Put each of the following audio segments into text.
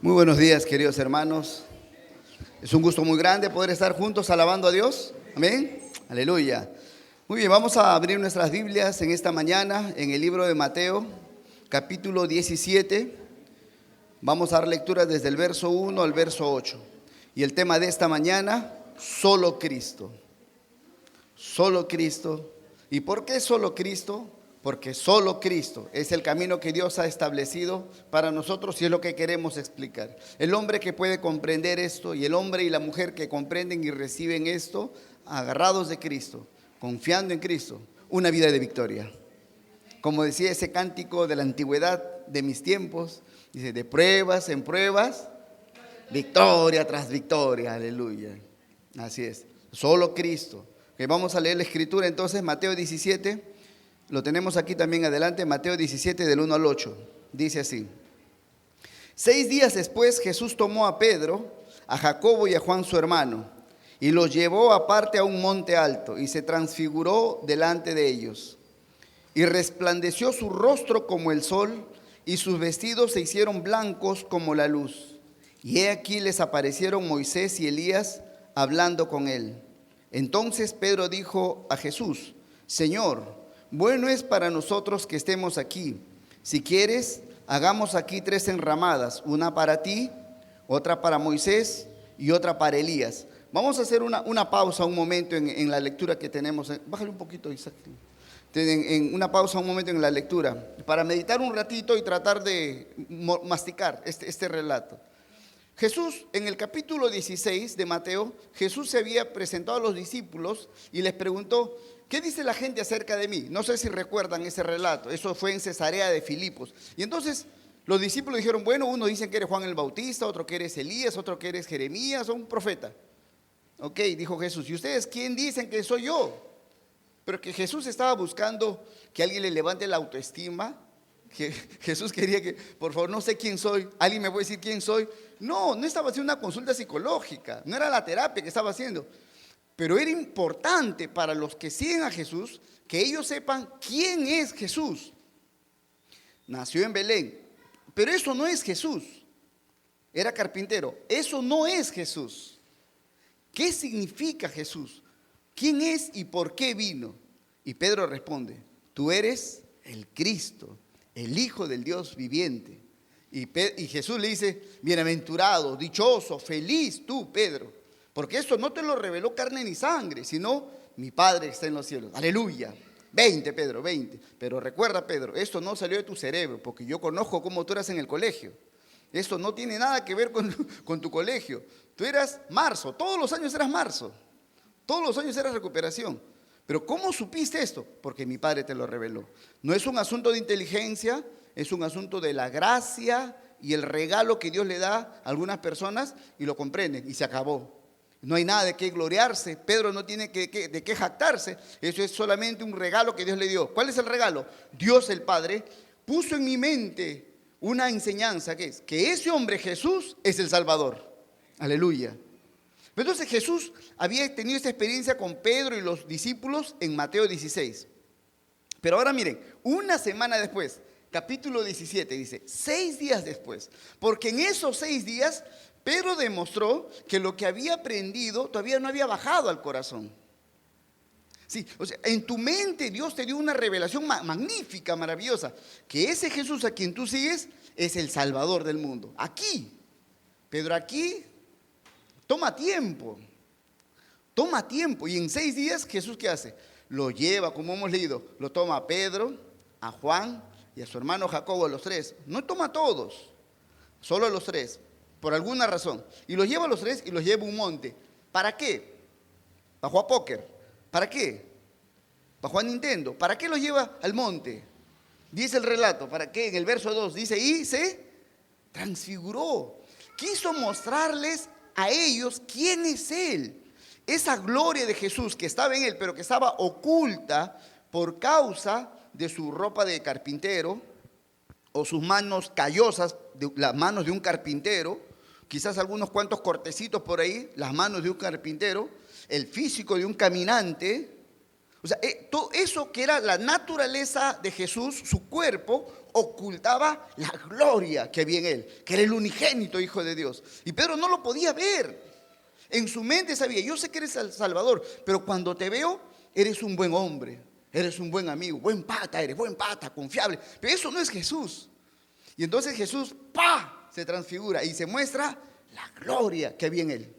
Muy buenos días, queridos hermanos. Es un gusto muy grande poder estar juntos alabando a Dios. Amén. Aleluya. Muy bien, vamos a abrir nuestras Biblias en esta mañana en el libro de Mateo, capítulo 17. Vamos a dar lectura desde el verso 1 al verso 8. Y el tema de esta mañana, solo Cristo. Solo Cristo. ¿Y por qué solo Cristo? Porque solo Cristo es el camino que Dios ha establecido para nosotros y es lo que queremos explicar. El hombre que puede comprender esto y el hombre y la mujer que comprenden y reciben esto, agarrados de Cristo, confiando en Cristo, una vida de victoria. Como decía ese cántico de la antigüedad de mis tiempos, dice, de pruebas en pruebas, victoria tras victoria, aleluya. Así es, solo Cristo. Okay, vamos a leer la escritura entonces, Mateo 17. Lo tenemos aquí también adelante, Mateo 17 del 1 al 8. Dice así: 6 días después Jesús tomó a Pedro, a Jacobo y a Juan su hermano, y los llevó aparte a un monte alto, y se transfiguró delante de ellos. Y resplandeció su rostro como el sol, y sus vestidos se hicieron blancos como la luz. Y he aquí les aparecieron Moisés y Elías hablando con él. Entonces Pedro dijo a Jesús: Señor, bueno es para nosotros que estemos aquí. Si quieres, hagamos aquí 3 enramadas, una para ti, otra para Moisés y otra para Elías. Vamos a hacer una pausa un momento en la lectura que tenemos. Bájale un poquito, Isaac. En una pausa un momento en la lectura, para meditar un ratito y tratar de masticar este relato. Jesús, en el capítulo 16 de Mateo, Jesús se había presentado a los discípulos y les preguntó: ¿qué dice la gente acerca de mí? No sé si recuerdan ese relato, eso fue en Cesarea de Filipos. Y entonces los discípulos dijeron, bueno, uno dice que eres Juan el Bautista, otro que eres Elías, otro que eres Jeremías o un profeta. Ok, dijo Jesús, ¿y ustedes quién dicen que soy yo? Pero que Jesús estaba buscando que alguien le levante la autoestima. Que Jesús quería que, por favor, no sé quién soy, alguien me puede decir quién soy. No estaba haciendo una consulta psicológica, no era la terapia que estaba haciendo. Pero era importante para los que siguen a Jesús que ellos sepan quién es Jesús. Nació en Belén, pero eso no es Jesús. Era carpintero, eso no es Jesús. ¿Qué significa Jesús? ¿Quién es y por qué vino? Y Pedro responde: tú eres el Cristo, el Hijo del Dios viviente. Y Jesús le dice: bienaventurado, dichoso, feliz tú, Pedro, porque esto no te lo reveló carne ni sangre, sino mi Padre que está en los cielos. Aleluya. 20, Pedro, 20. Pero recuerda, Pedro, esto no salió de tu cerebro, porque yo conozco cómo tú eras en el colegio. Esto no tiene nada que ver con tu colegio. Tú eras marzo, todos los años eras marzo. Todos los años eras recuperación. Pero ¿cómo supiste esto? Porque mi Padre te lo reveló. No es un asunto de inteligencia, es un asunto de la gracia y el regalo que Dios le da a algunas personas y lo comprenden y se acabó. No hay nada de qué gloriarse. Pedro no tiene de qué jactarse. Eso es solamente un regalo que Dios le dio. ¿Cuál es el regalo? Dios el Padre puso en mi mente una enseñanza que es que ese hombre Jesús es el Salvador. Aleluya. Entonces Jesús había tenido esta experiencia con Pedro y los discípulos en Mateo 16. Pero ahora miren, una semana después, capítulo 17 dice, 6 días después, porque en esos 6 días Pedro demostró que lo que había aprendido todavía no había bajado al corazón. Sí, o sea, en tu mente Dios te dio una revelación magnífica, maravillosa, que ese Jesús a quien tú sigues es el Salvador del mundo. Aquí, Pedro, aquí toma tiempo. Y en 6 días Jesús ¿qué hace? Lo lleva, como hemos leído, lo toma a Pedro, a Juan y a su hermano Jacobo, a los 3. No toma a todos, solo a los 3. Por alguna razón, y los lleva a los 3 y los lleva a un monte. ¿Para qué? ¿Para jugar póker? ¿Para qué? ¿Para jugar Nintendo? ¿Para qué los lleva al monte? Dice el relato, ¿para qué? En el verso 2 dice, y se transfiguró. Quiso mostrarles a ellos quién es Él. Esa gloria de Jesús que estaba en Él, pero que estaba oculta por causa de su ropa de carpintero o sus manos callosas, las manos de un carpintero, quizás algunos cuantos cortecitos por ahí, las manos de un carpintero, el físico de un caminante. O sea, todo eso que era la naturaleza de Jesús, su cuerpo, ocultaba la gloria que había en él, que era el unigénito Hijo de Dios. Y Pedro no lo podía ver. En su mente sabía, yo sé que eres el Salvador, pero cuando te veo, eres un buen hombre, eres un buen amigo, buen pata, confiable. Pero eso no es Jesús. Y entonces Jesús, ¡pa!, se transfigura y se muestra la gloria que había en él.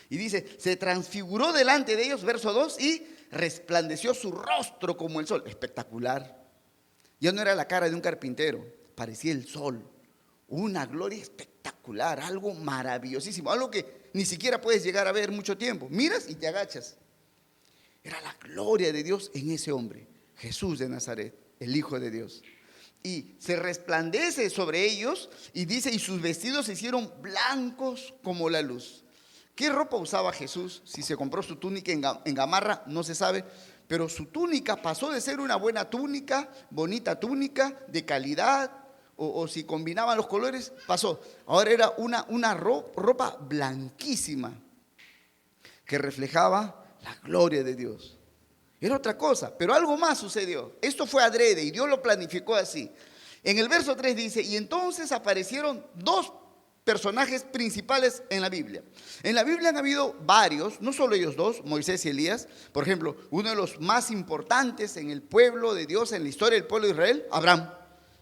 Y dice, se transfiguró delante de ellos, verso 2, y resplandeció su rostro como el sol. Espectacular. Ya no era la cara de un carpintero, parecía el sol. Una gloria espectacular, algo maravillosísimo, algo que ni siquiera puedes llegar a ver mucho tiempo. Miras y te agachas. Era la gloria de Dios en ese hombre, Jesús de Nazaret, el Hijo de Dios. Y se resplandece sobre ellos y dice, y sus vestidos se hicieron blancos como la luz. ¿Qué ropa usaba Jesús? Si se compró su túnica en gamarra, no se sabe. Pero su túnica pasó de ser una buena túnica, bonita túnica, de calidad, o si combinaban los colores, pasó. Ahora era una ropa blanquísima que reflejaba la gloria de Dios. Era otra cosa, pero algo más sucedió. Esto fue adrede y Dios lo planificó así. En el verso 3 dice, y entonces aparecieron dos personajes principales en la Biblia. En la Biblia han habido varios, no solo ellos dos, Moisés y Elías. Por ejemplo, uno de los más importantes en el pueblo de Dios, en la historia del pueblo de Israel, Abraham.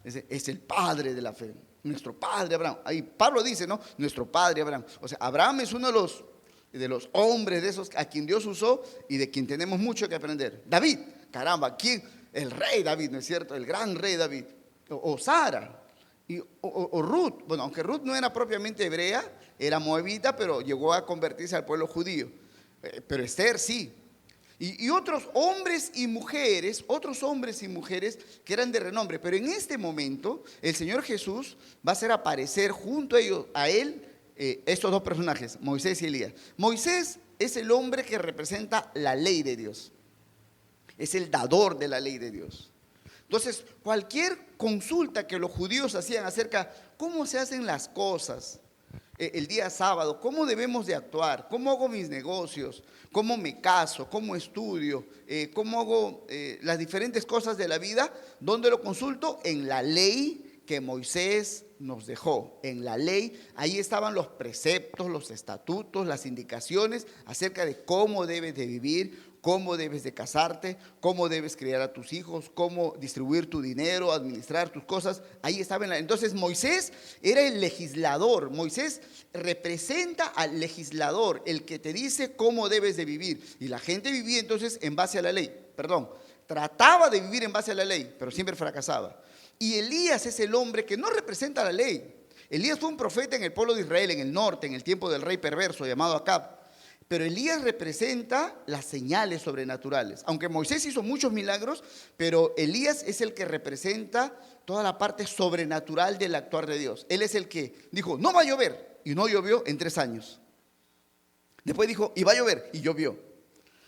Es el padre de la fe, nuestro padre Abraham. Ahí Pablo dice, ¿no? Nuestro padre Abraham. O sea, Abraham es uno de los hombres de esos a quien Dios usó y de quien tenemos mucho que aprender. David, caramba, ¿quién? El rey David, ¿no es cierto? El gran rey David. O Sara. O Ruth, bueno, aunque Ruth no era propiamente hebrea, era moabita, pero llegó a convertirse al pueblo judío. Pero Esther sí. Y otros hombres y mujeres que eran de renombre. Pero en este momento, el Señor Jesús va a hacer aparecer junto a él estos dos personajes, Moisés y Elías. Moisés es el hombre que representa la ley de Dios. Es el dador de la ley de Dios. Entonces, cualquier consulta que los judíos hacían acerca cómo se hacen las cosas el día sábado, cómo debemos de actuar, cómo hago mis negocios, cómo me caso, cómo estudio, cómo hago las diferentes cosas de la vida, ¿dónde lo consulto? En la ley que Moisés nos dejó. En la ley, ahí estaban los preceptos, los estatutos, las indicaciones acerca de cómo debes de vivir, cómo debes de casarte, cómo debes criar a tus hijos, cómo distribuir tu dinero, administrar tus cosas. Ahí estaba entonces Moisés era el legislador. Moisés representa al legislador, el que te dice cómo debes de vivir. Y la gente vivía entonces en base a la ley. Trataba de vivir en base a la ley, pero siempre fracasaba. Y Elías es el hombre que no representa la ley. Elías fue un profeta en el pueblo de Israel, en el norte, en el tiempo del rey perverso llamado Acab. Pero Elías representa las señales sobrenaturales. Aunque Moisés hizo muchos milagros, pero Elías es el que representa toda la parte sobrenatural del actuar de Dios. Él es el que dijo, no va a llover, y no llovió en 3 años. Después dijo, y va a llover, y llovió.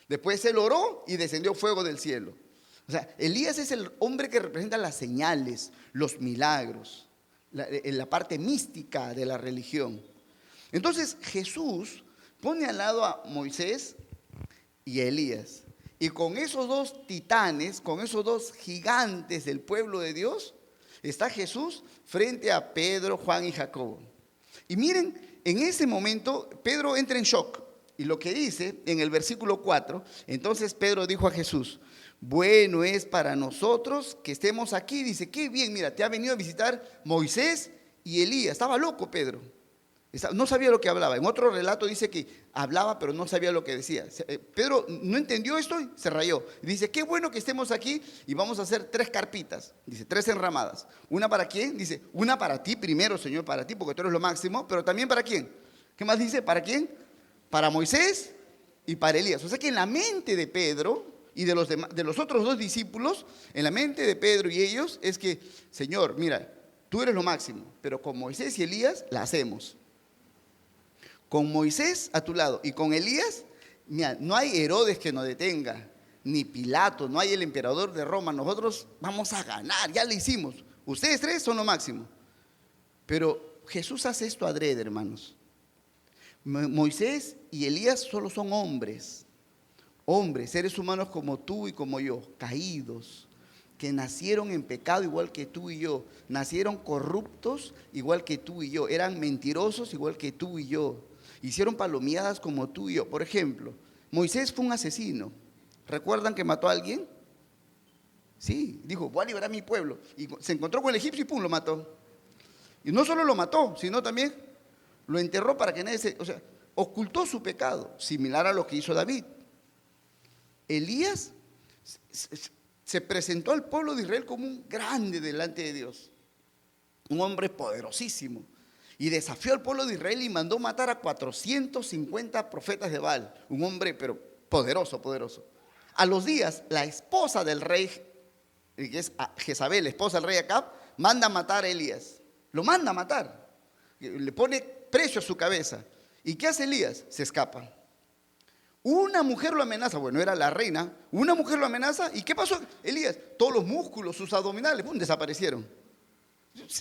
Después él oró y descendió fuego del cielo. O sea, Elías es el hombre que representa las señales, los milagros, la parte mística de la religión. Entonces Jesús pone al lado a Moisés y a Elías. Y con esos dos titanes, con esos dos gigantes del pueblo de Dios, está Jesús frente a Pedro, Juan y Jacobo. Y miren, en ese momento Pedro entra en shock. Y lo que dice en el versículo 4, entonces Pedro dijo a Jesús, bueno es para nosotros que estemos aquí. Dice, qué bien, mira, te ha venido a visitar Moisés y Elías. Estaba loco Pedro. No sabía lo que hablaba. En otro relato dice que hablaba, pero no sabía lo que decía. Pedro no entendió esto y se rayó. Dice, qué bueno que estemos aquí y vamos a hacer 3 carpitas. Dice, 3 enramadas. ¿Una para quién? Dice, una para ti primero, Señor, para ti, porque tú eres lo máximo, pero también para quién. ¿Qué más dice? ¿Para quién? Para Moisés y para Elías. O sea que en la mente de Pedro y de los otros 2 discípulos, en la mente de Pedro y ellos, es que, Señor, mira, tú eres lo máximo, pero con Moisés y Elías la hacemos. Con Moisés a tu lado y con Elías, mira, no hay Herodes que nos detenga, ni Pilato, no hay el emperador de Roma. Nosotros vamos a ganar, ya lo hicimos. Ustedes 3 son lo máximo. Pero Jesús hace esto adrede, hermanos. Moisés y Elías solo son hombres, seres humanos como tú y como yo, caídos, que nacieron en pecado igual que tú y yo, nacieron corruptos igual que tú y yo, eran mentirosos igual que tú y yo, hicieron palomeadas como tú y yo. Por ejemplo, Moisés fue un asesino. ¿Recuerdan que mató a alguien? Sí, dijo, voy a liberar a mi pueblo. Y se encontró con el egipcio y pum, lo mató. Y no solo lo mató, sino también lo enterró para que nadie o sea, ocultó su pecado, similar a lo que hizo David. Elías se presentó al pueblo de Israel como un grande delante de Dios, un hombre poderosísimo, y desafió al pueblo de Israel y mandó matar a 450 profetas de Baal, un hombre pero poderoso, poderoso. A los días, la esposa del rey, que es Jezabel, esposa del rey Acab, manda a matar a Elías, lo manda a matar, le pone precio a su cabeza. ¿Y qué hace Elías? Se escapa. Una mujer lo amenaza, bueno, era la reina, una mujer lo amenaza, ¿y qué pasó? Elías, todos los músculos, sus abdominales, ¡pum!, desaparecieron.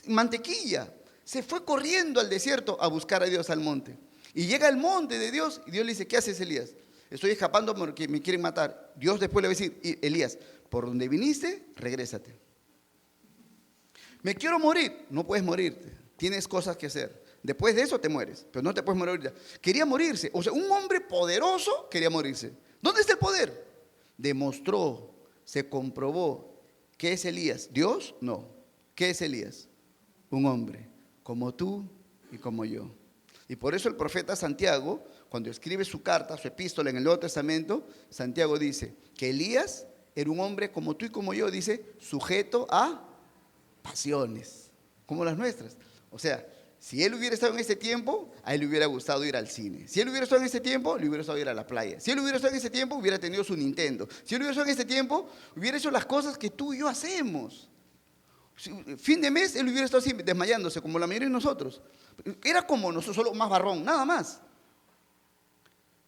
Mantequilla, se fue corriendo al desierto a buscar a Dios al monte. Y llega al monte de Dios y Dios le dice, ¿qué haces, Elías? Estoy escapando porque me quieren matar. Dios después le va a decir, Elías, por donde viniste, regrésate. Me quiero morir, no puedes morirte, tienes cosas que hacer. Después de eso te mueres, pero no te puedes morir ahorita. Quería morirse, o sea, un hombre poderoso quería morirse. ¿Dónde está el poder? Demostró, se comprobó. ¿Qué es Elías? ¿Dios? No. ¿Qué es Elías? Un hombre como tú y como yo. Y por eso el profeta Santiago, cuando escribe su carta, su epístola en el Nuevo Testamento, Santiago dice que Elías era un hombre como tú y como yo, dice, sujeto a pasiones, como las nuestras. O sea, si él hubiera estado en ese tiempo, a él le hubiera gustado ir al cine. Si él hubiera estado en ese tiempo, le hubiera gustado ir a la playa. Si él hubiera estado en ese tiempo, hubiera tenido su Nintendo. Si él hubiera estado en ese tiempo, hubiera hecho las cosas que tú y yo hacemos. Fin de mes, él hubiera estado así desmayándose, como la mayoría de nosotros. Era como nosotros, solo más barrón, nada más.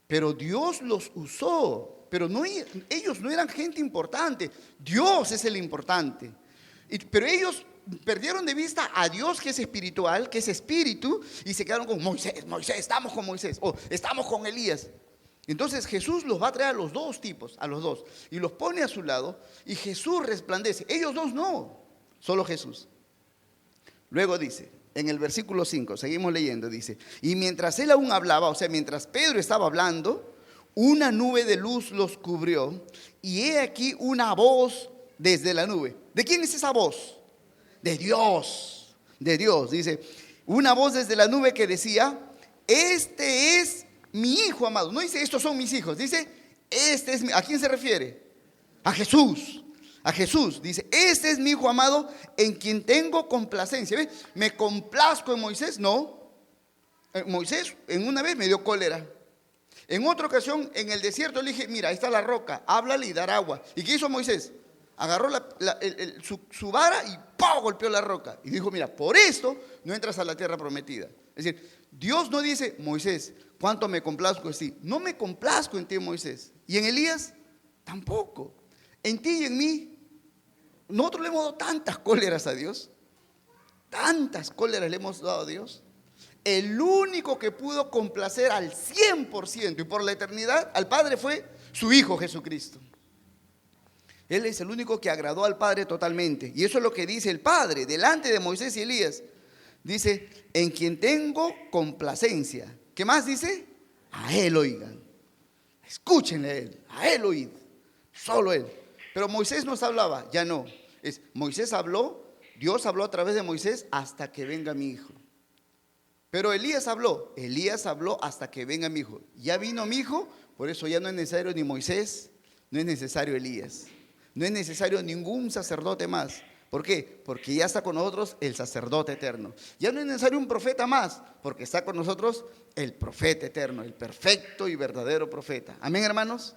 Pero Dios los usó. Pero no, ellos no eran gente importante. Dios es el importante. Pero ellos perdieron de vista a Dios, que es espiritual, que es espíritu, y se quedaron con Moisés, estamos con Moisés, o estamos con Elías. Entonces Jesús los va a traer a los dos tipos, a los dos, y los pone a su lado, y Jesús resplandece. Ellos dos no, solo Jesús. Luego dice, en el versículo 5, seguimos leyendo, dice, y mientras él aún hablaba, o sea, mientras Pedro estaba hablando, una nube de luz los cubrió, y he aquí una voz desde la nube. ¿De quién es esa voz? De Dios, dice, una voz desde la nube que decía, este es mi hijo amado. No dice, estos son mis hijos, dice, este es mi. ¿A quién se refiere? A Jesús, dice, este es mi hijo amado en quien tengo complacencia. ¿Ves? ¿Me complazco en Moisés? No. Moisés en una vez me dio cólera. En otra ocasión, en el desierto, le dije, mira, ahí está la roca, háblale y dar agua. ¿Y qué hizo Moisés? Agarró su vara y ¡pau!, golpeó la roca. Y dijo, mira, por esto no entras a la tierra prometida. Es decir, Dios no dice, Moisés, ¿cuánto me complazco en ti? No me complazco en ti, Moisés. Y en Elías, tampoco. En ti y en mí, nosotros le hemos dado tantas cóleras a Dios. Tantas cóleras le hemos dado a Dios. El único que pudo complacer al 100% y por la eternidad al Padre fue su Hijo Jesucristo. Él es el único que agradó al Padre totalmente. Y eso es lo que dice el Padre delante de Moisés y Elías. Dice, en quien tengo complacencia. ¿Qué más dice? A Él oigan. Escúchenle a Él. A Él oíd. Solo Él. Pero Moisés nos hablaba, ya no. Moisés habló, Dios habló a través de Moisés hasta que venga mi hijo. Pero Elías habló hasta que venga mi hijo. Ya vino mi hijo, por eso ya no es necesario ni Moisés, no es necesario Elías. No es necesario ningún sacerdote más. ¿Por qué? Porque ya está con nosotros el sacerdote eterno. Ya no es necesario un profeta más, porque está con nosotros el profeta eterno, el perfecto y verdadero profeta. Amén, hermanos.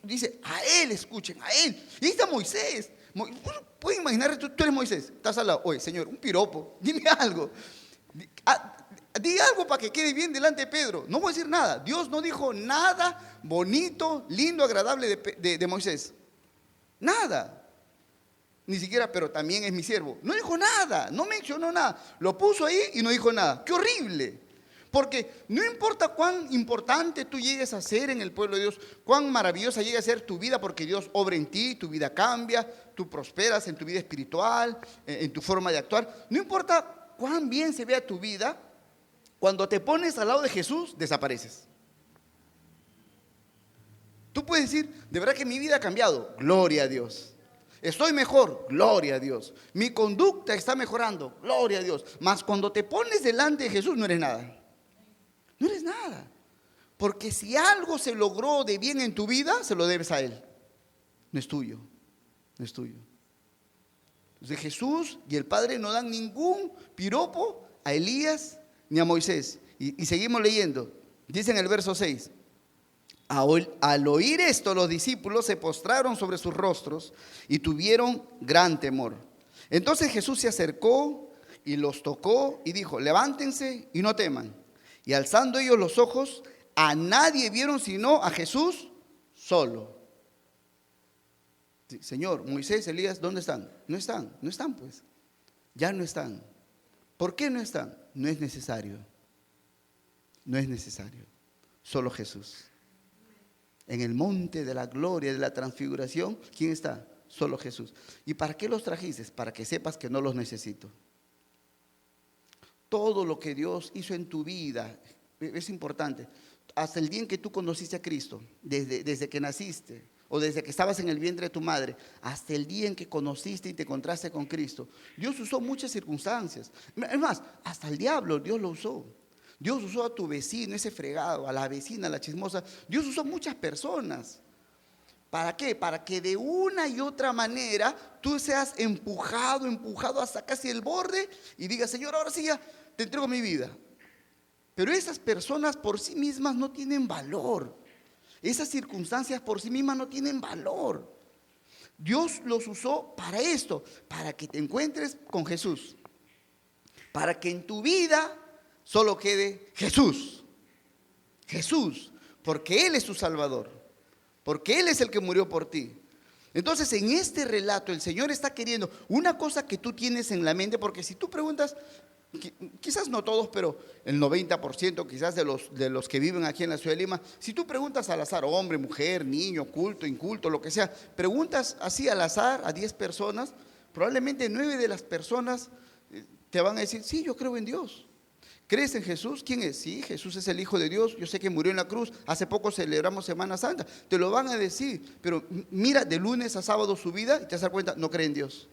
Dice, a Él escuchen, a Él. Y ahí está Moisés. Puedes imaginar, tú eres Moisés, estás al lado. Oye, Señor, un piropo, dime algo. Di algo para que quede bien delante de Pedro. No voy a decir nada. Dios no dijo nada bonito, lindo, agradable de Moisés. Nada. Ni siquiera, pero también es mi siervo. No dijo nada, no mencionó nada. Lo puso ahí y no dijo nada. ¡Qué horrible! Porque no importa cuán importante tú llegues a ser en el pueblo de Dios, cuán maravillosa llegue a ser tu vida, porque Dios obra en ti, tu vida cambia, tú prosperas en tu vida espiritual, en tu forma de actuar. No importa cuán bien se vea tu vida, cuando te pones al lado de Jesús, desapareces. Tú puedes decir, de verdad que mi vida ha cambiado, gloria a Dios. Estoy mejor, gloria a Dios. Mi conducta está mejorando, gloria a Dios. Mas cuando te pones delante de Jesús, no eres nada. No eres nada. Porque si algo se logró de bien en tu vida, se lo debes a Él. No es tuyo, no es tuyo. Entonces Jesús y el Padre no dan ningún piropo a Elías ni a Moisés. Y seguimos leyendo. Dice en el verso 6. Al oír esto, los discípulos se postraron sobre sus rostros y tuvieron gran temor. Entonces Jesús se acercó y los tocó y dijo: levántense y no teman. Y alzando ellos los ojos, a nadie vieron sino a Jesús solo. Sí, Señor, Moisés, Elías, ¿dónde están? No están pues. Ya no están. ¿Por qué no están? No es necesario. No es necesario. Solo Jesús. En el monte de la gloria, de la transfiguración, ¿quién está? Solo Jesús. ¿Y para qué los trajiste? Para que sepas que no los necesito. Todo lo que Dios hizo en tu vida es importante. Hasta el día en que tú conociste a Cristo, desde que naciste o desde que estabas en el vientre de tu madre, hasta el día en que conociste y te encontraste con Cristo, Dios usó muchas circunstancias. Es más, hasta el diablo Dios lo usó. Dios usó a tu vecino, ese fregado, a la vecina, a la chismosa. Dios usó muchas personas. ¿Para qué? Para que de una y otra manera tú seas empujado hasta casi el borde y digas: Señor, ahora sí ya te entrego mi vida. Pero esas personas por sí mismas no tienen valor. Esas circunstancias por sí mismas no tienen valor. Dios los usó para esto, para que te encuentres con Jesús. Para que en tu vida solo quede Jesús. Jesús, porque Él es tu Salvador, porque Él es el que murió por ti. Entonces, en este relato el Señor está queriendo una cosa que tú tienes en la mente, porque si tú preguntas, quizás no todos, pero el 90% quizás de los que viven aquí en la ciudad de Lima, si tú preguntas al azar, hombre, mujer, niño, culto, inculto, lo que sea, preguntas así al azar a 10 personas, probablemente 9 de las personas te van a decir: sí, yo creo en Dios. ¿Crees en Jesús? ¿Quién es? Sí, Jesús es el Hijo de Dios. Yo sé que murió en la cruz. Hace poco celebramos Semana Santa. Te lo van a decir. Pero mira de lunes a sábado su vida y te vas a dar cuenta: no cree en Dios.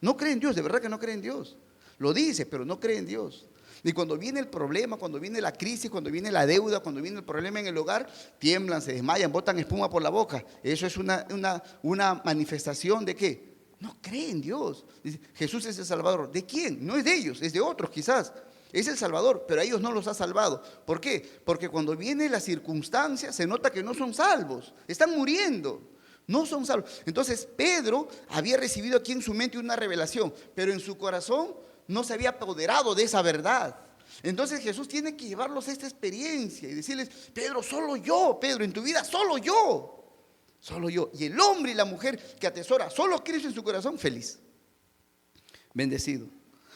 No cree en Dios, de verdad que no cree en Dios. Lo dice, pero no cree en Dios. Y cuando viene el problema, cuando viene la crisis, cuando viene la deuda, cuando viene el problema en el hogar, tiemblan, se desmayan, botan espuma por la boca. Eso es una manifestación de ¿qué? No cree en Dios. Dice: Jesús es el Salvador. ¿De quién? No es de ellos, es de otros quizás. Es el Salvador, pero a ellos no los ha salvado. ¿Por qué? Porque cuando viene la circunstancia se nota que no son salvos, están muriendo, no son salvos. Entonces Pedro había recibido aquí en su mente una revelación, pero en su corazón no se había apoderado de esa verdad. Entonces Jesús tiene que llevarlos a esta experiencia y decirles: Pedro, solo yo, Pedro, en tu vida solo yo. Solo yo. Y el hombre y la mujer que atesora solo Cristo en su corazón, feliz, bendecido.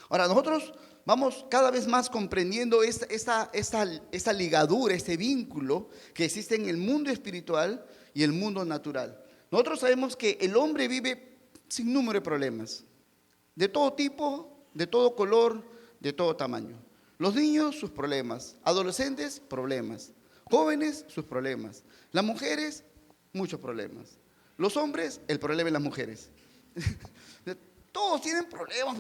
Ahora nosotros vamos cada vez más comprendiendo esta ligadura, este vínculo que existe en el mundo espiritual y el mundo natural. Nosotros sabemos que el hombre vive sin número de problemas, de todo tipo, de todo color, de todo tamaño. Los niños, sus problemas; adolescentes, problemas; jóvenes, sus problemas; las mujeres, muchos problemas; los hombres, el problema de las mujeres. Todos tienen problemas.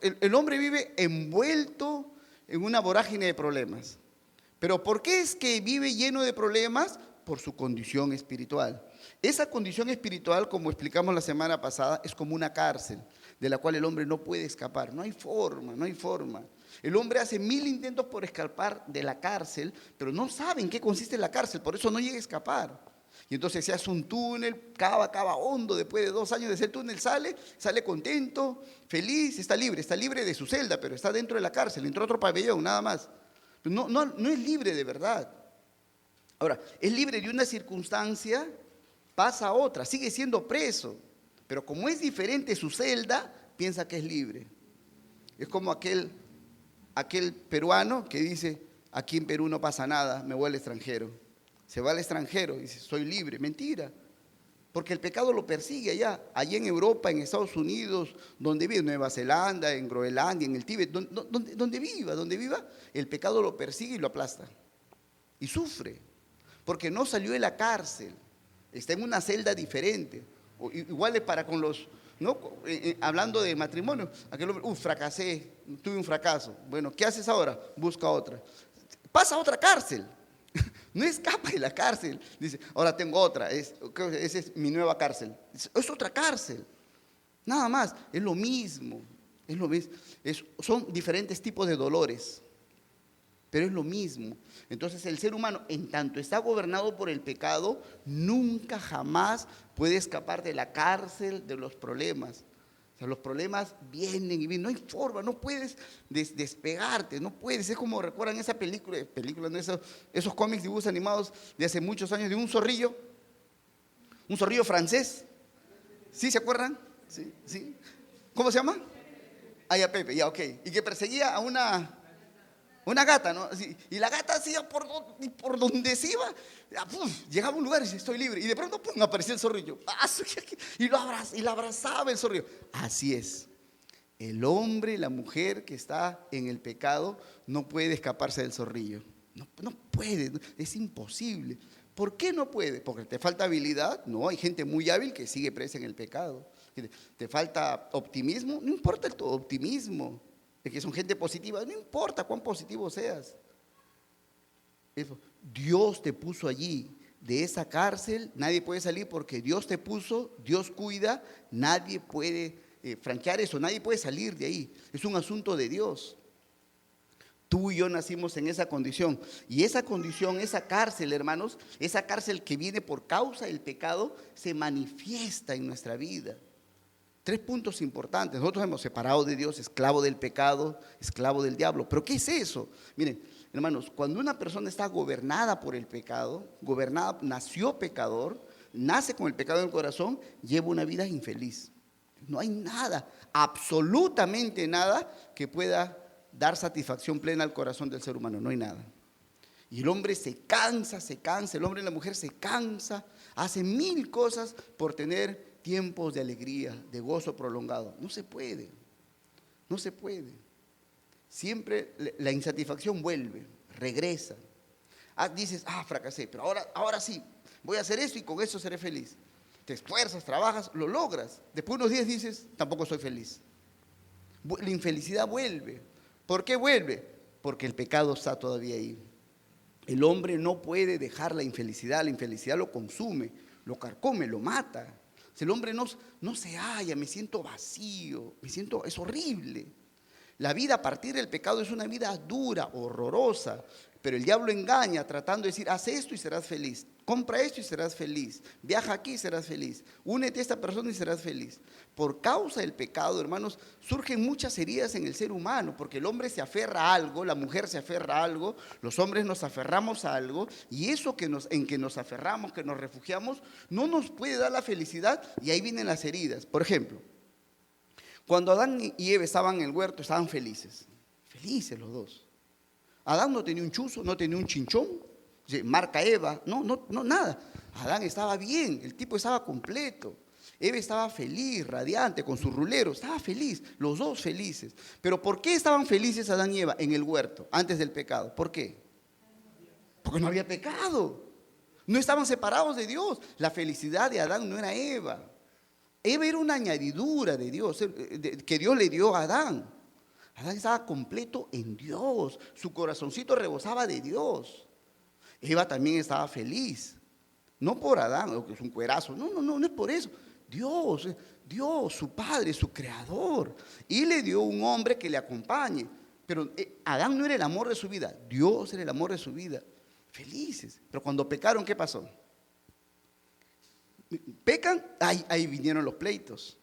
El hombre vive envuelto en una vorágine de problemas. ¿Pero por qué es que vive lleno de problemas? Por su condición espiritual. Esa condición espiritual, como explicamos la semana pasada, es como una cárcel de la cual el hombre no puede escapar. No hay forma, no hay forma. El hombre hace 1000 intentos por escapar de la cárcel, pero no sabe en qué consiste la cárcel, por eso no llega a escapar. Y entonces se hace un túnel, cava hondo, después de 2 años de ese túnel sale contento, feliz, está libre de su celda, pero está dentro de la cárcel, entró a otro pabellón, nada más. No es libre de verdad. Ahora, es libre de una circunstancia, pasa a otra, sigue siendo preso, pero como es diferente su celda, piensa que es libre. Es como aquel peruano que dice: aquí en Perú no pasa nada, me voy al extranjero. Se va al extranjero y dice: soy libre. Mentira. Porque el pecado lo persigue allá en Europa, en Estados Unidos, donde vive, en Nueva Zelanda, en Groenlandia, en el Tíbet, donde viva, el pecado lo persigue y lo aplasta. Y sufre, porque no salió de la cárcel, está en una celda diferente. Igual es para con los, ¿no? Hablando de matrimonio, aquel hombre, fracasé, tuve un fracaso. Bueno, ¿qué haces ahora? Busca otra. Pasa a otra cárcel. No escapa de la cárcel. Dice, ahora tengo otra, esa es mi nueva cárcel. Es otra cárcel. Nada más, es lo mismo. Son diferentes tipos de dolores, pero es lo mismo. Entonces el ser humano, en tanto está gobernado por el pecado, nunca jamás puede escapar de la cárcel de los problemas. O sea, los problemas vienen y vienen, no hay forma, no puedes despegarte, no puedes. Es como recuerdan esa película, ¿no? Esos cómics, dibujos animados de hace muchos años de un zorrillo francés. ¿Sí se acuerdan? Sí. ¿Cómo se llama? A Pepe, ya, ok. Y que perseguía a una gata, ¿no? Así, y la gata hacía por donde se iba, llegaba a un lugar y dice, estoy libre. Y de pronto, ¡pum!, aparecía el zorrillo. Y la abrazaba el zorrillo. Así es. El hombre, la mujer que está en el pecado, no puede escaparse del zorrillo. No puede, es imposible. ¿Por qué no puede? Porque te falta habilidad. No, hay gente muy hábil que sigue presa en el pecado. ¿Te falta optimismo? No importa el optimismo. De que son gente positiva, no importa cuán positivo seas. Dios te puso allí, de esa cárcel nadie puede salir porque Dios te puso, Dios cuida, nadie puede franquear eso, nadie puede salir de ahí, es un asunto de Dios. Tú y yo nacimos en esa condición, y esa condición, esa cárcel, hermanos, esa cárcel que viene por causa del pecado, se manifiesta en nuestra vida. 3 puntos importantes. Nosotros hemos separado de Dios, esclavo del pecado, esclavo del diablo. ¿Pero qué es eso? Miren, hermanos, cuando una persona está gobernada por el pecado, nació pecador, nace con el pecado en el corazón, lleva una vida infeliz. No hay nada, absolutamente nada que pueda dar satisfacción plena al corazón del ser humano. No hay nada. Y el hombre se cansa, el hombre y la mujer se cansa, hace 1000 cosas por tener tiempos de alegría, de gozo prolongado. No se puede. Siempre la insatisfacción vuelve, regresa. Dices, fracasé, pero ahora sí, voy a hacer esto y con eso seré feliz. Te esfuerzas, trabajas, lo logras. Después de unos días dices, tampoco soy feliz. La infelicidad vuelve. ¿Por qué vuelve? Porque el pecado está todavía ahí. El hombre no puede dejar la infelicidad lo consume, lo carcome, lo mata. Si el hombre no se halla, me siento vacío, es horrible. La vida a partir del pecado es una vida dura, horrorosa, pero el diablo engaña tratando de decir, haz esto y serás feliz, compra esto y serás feliz, viaja aquí y serás feliz, únete a esta persona y serás feliz. Por causa del pecado, hermanos, surgen muchas heridas en el ser humano, porque el hombre se aferra a algo, la mujer se aferra a algo, los hombres nos aferramos a algo, y eso en que nos aferramos, que nos refugiamos, no nos puede dar la felicidad, y ahí vienen las heridas. Por ejemplo, cuando Adán y Eva estaban en el huerto, estaban felices los dos. Adán no tenía un chuzo, no tenía un chinchón, marca Eva, no, nada. Adán estaba bien, el tipo estaba completo. Eva estaba feliz, radiante, con su rulero, estaba feliz, los dos felices. Pero ¿por qué estaban felices Adán y Eva en el huerto, antes del pecado? ¿Por qué? Porque no había pecado, no estaban separados de Dios. La felicidad de Adán no era Eva. Eva era una añadidura de Dios, que Dios le dio a Adán. Adán estaba completo en Dios, su corazoncito rebosaba de Dios. Eva también estaba feliz, no por Adán, que es un cuerazo, no es por eso. Dios, su Padre, su Creador, y le dio un hombre que le acompañe. Pero Adán no era el amor de su vida, Dios era el amor de su vida. Felices, pero cuando pecaron, ¿qué pasó? Pecan, ahí vinieron los pleitos,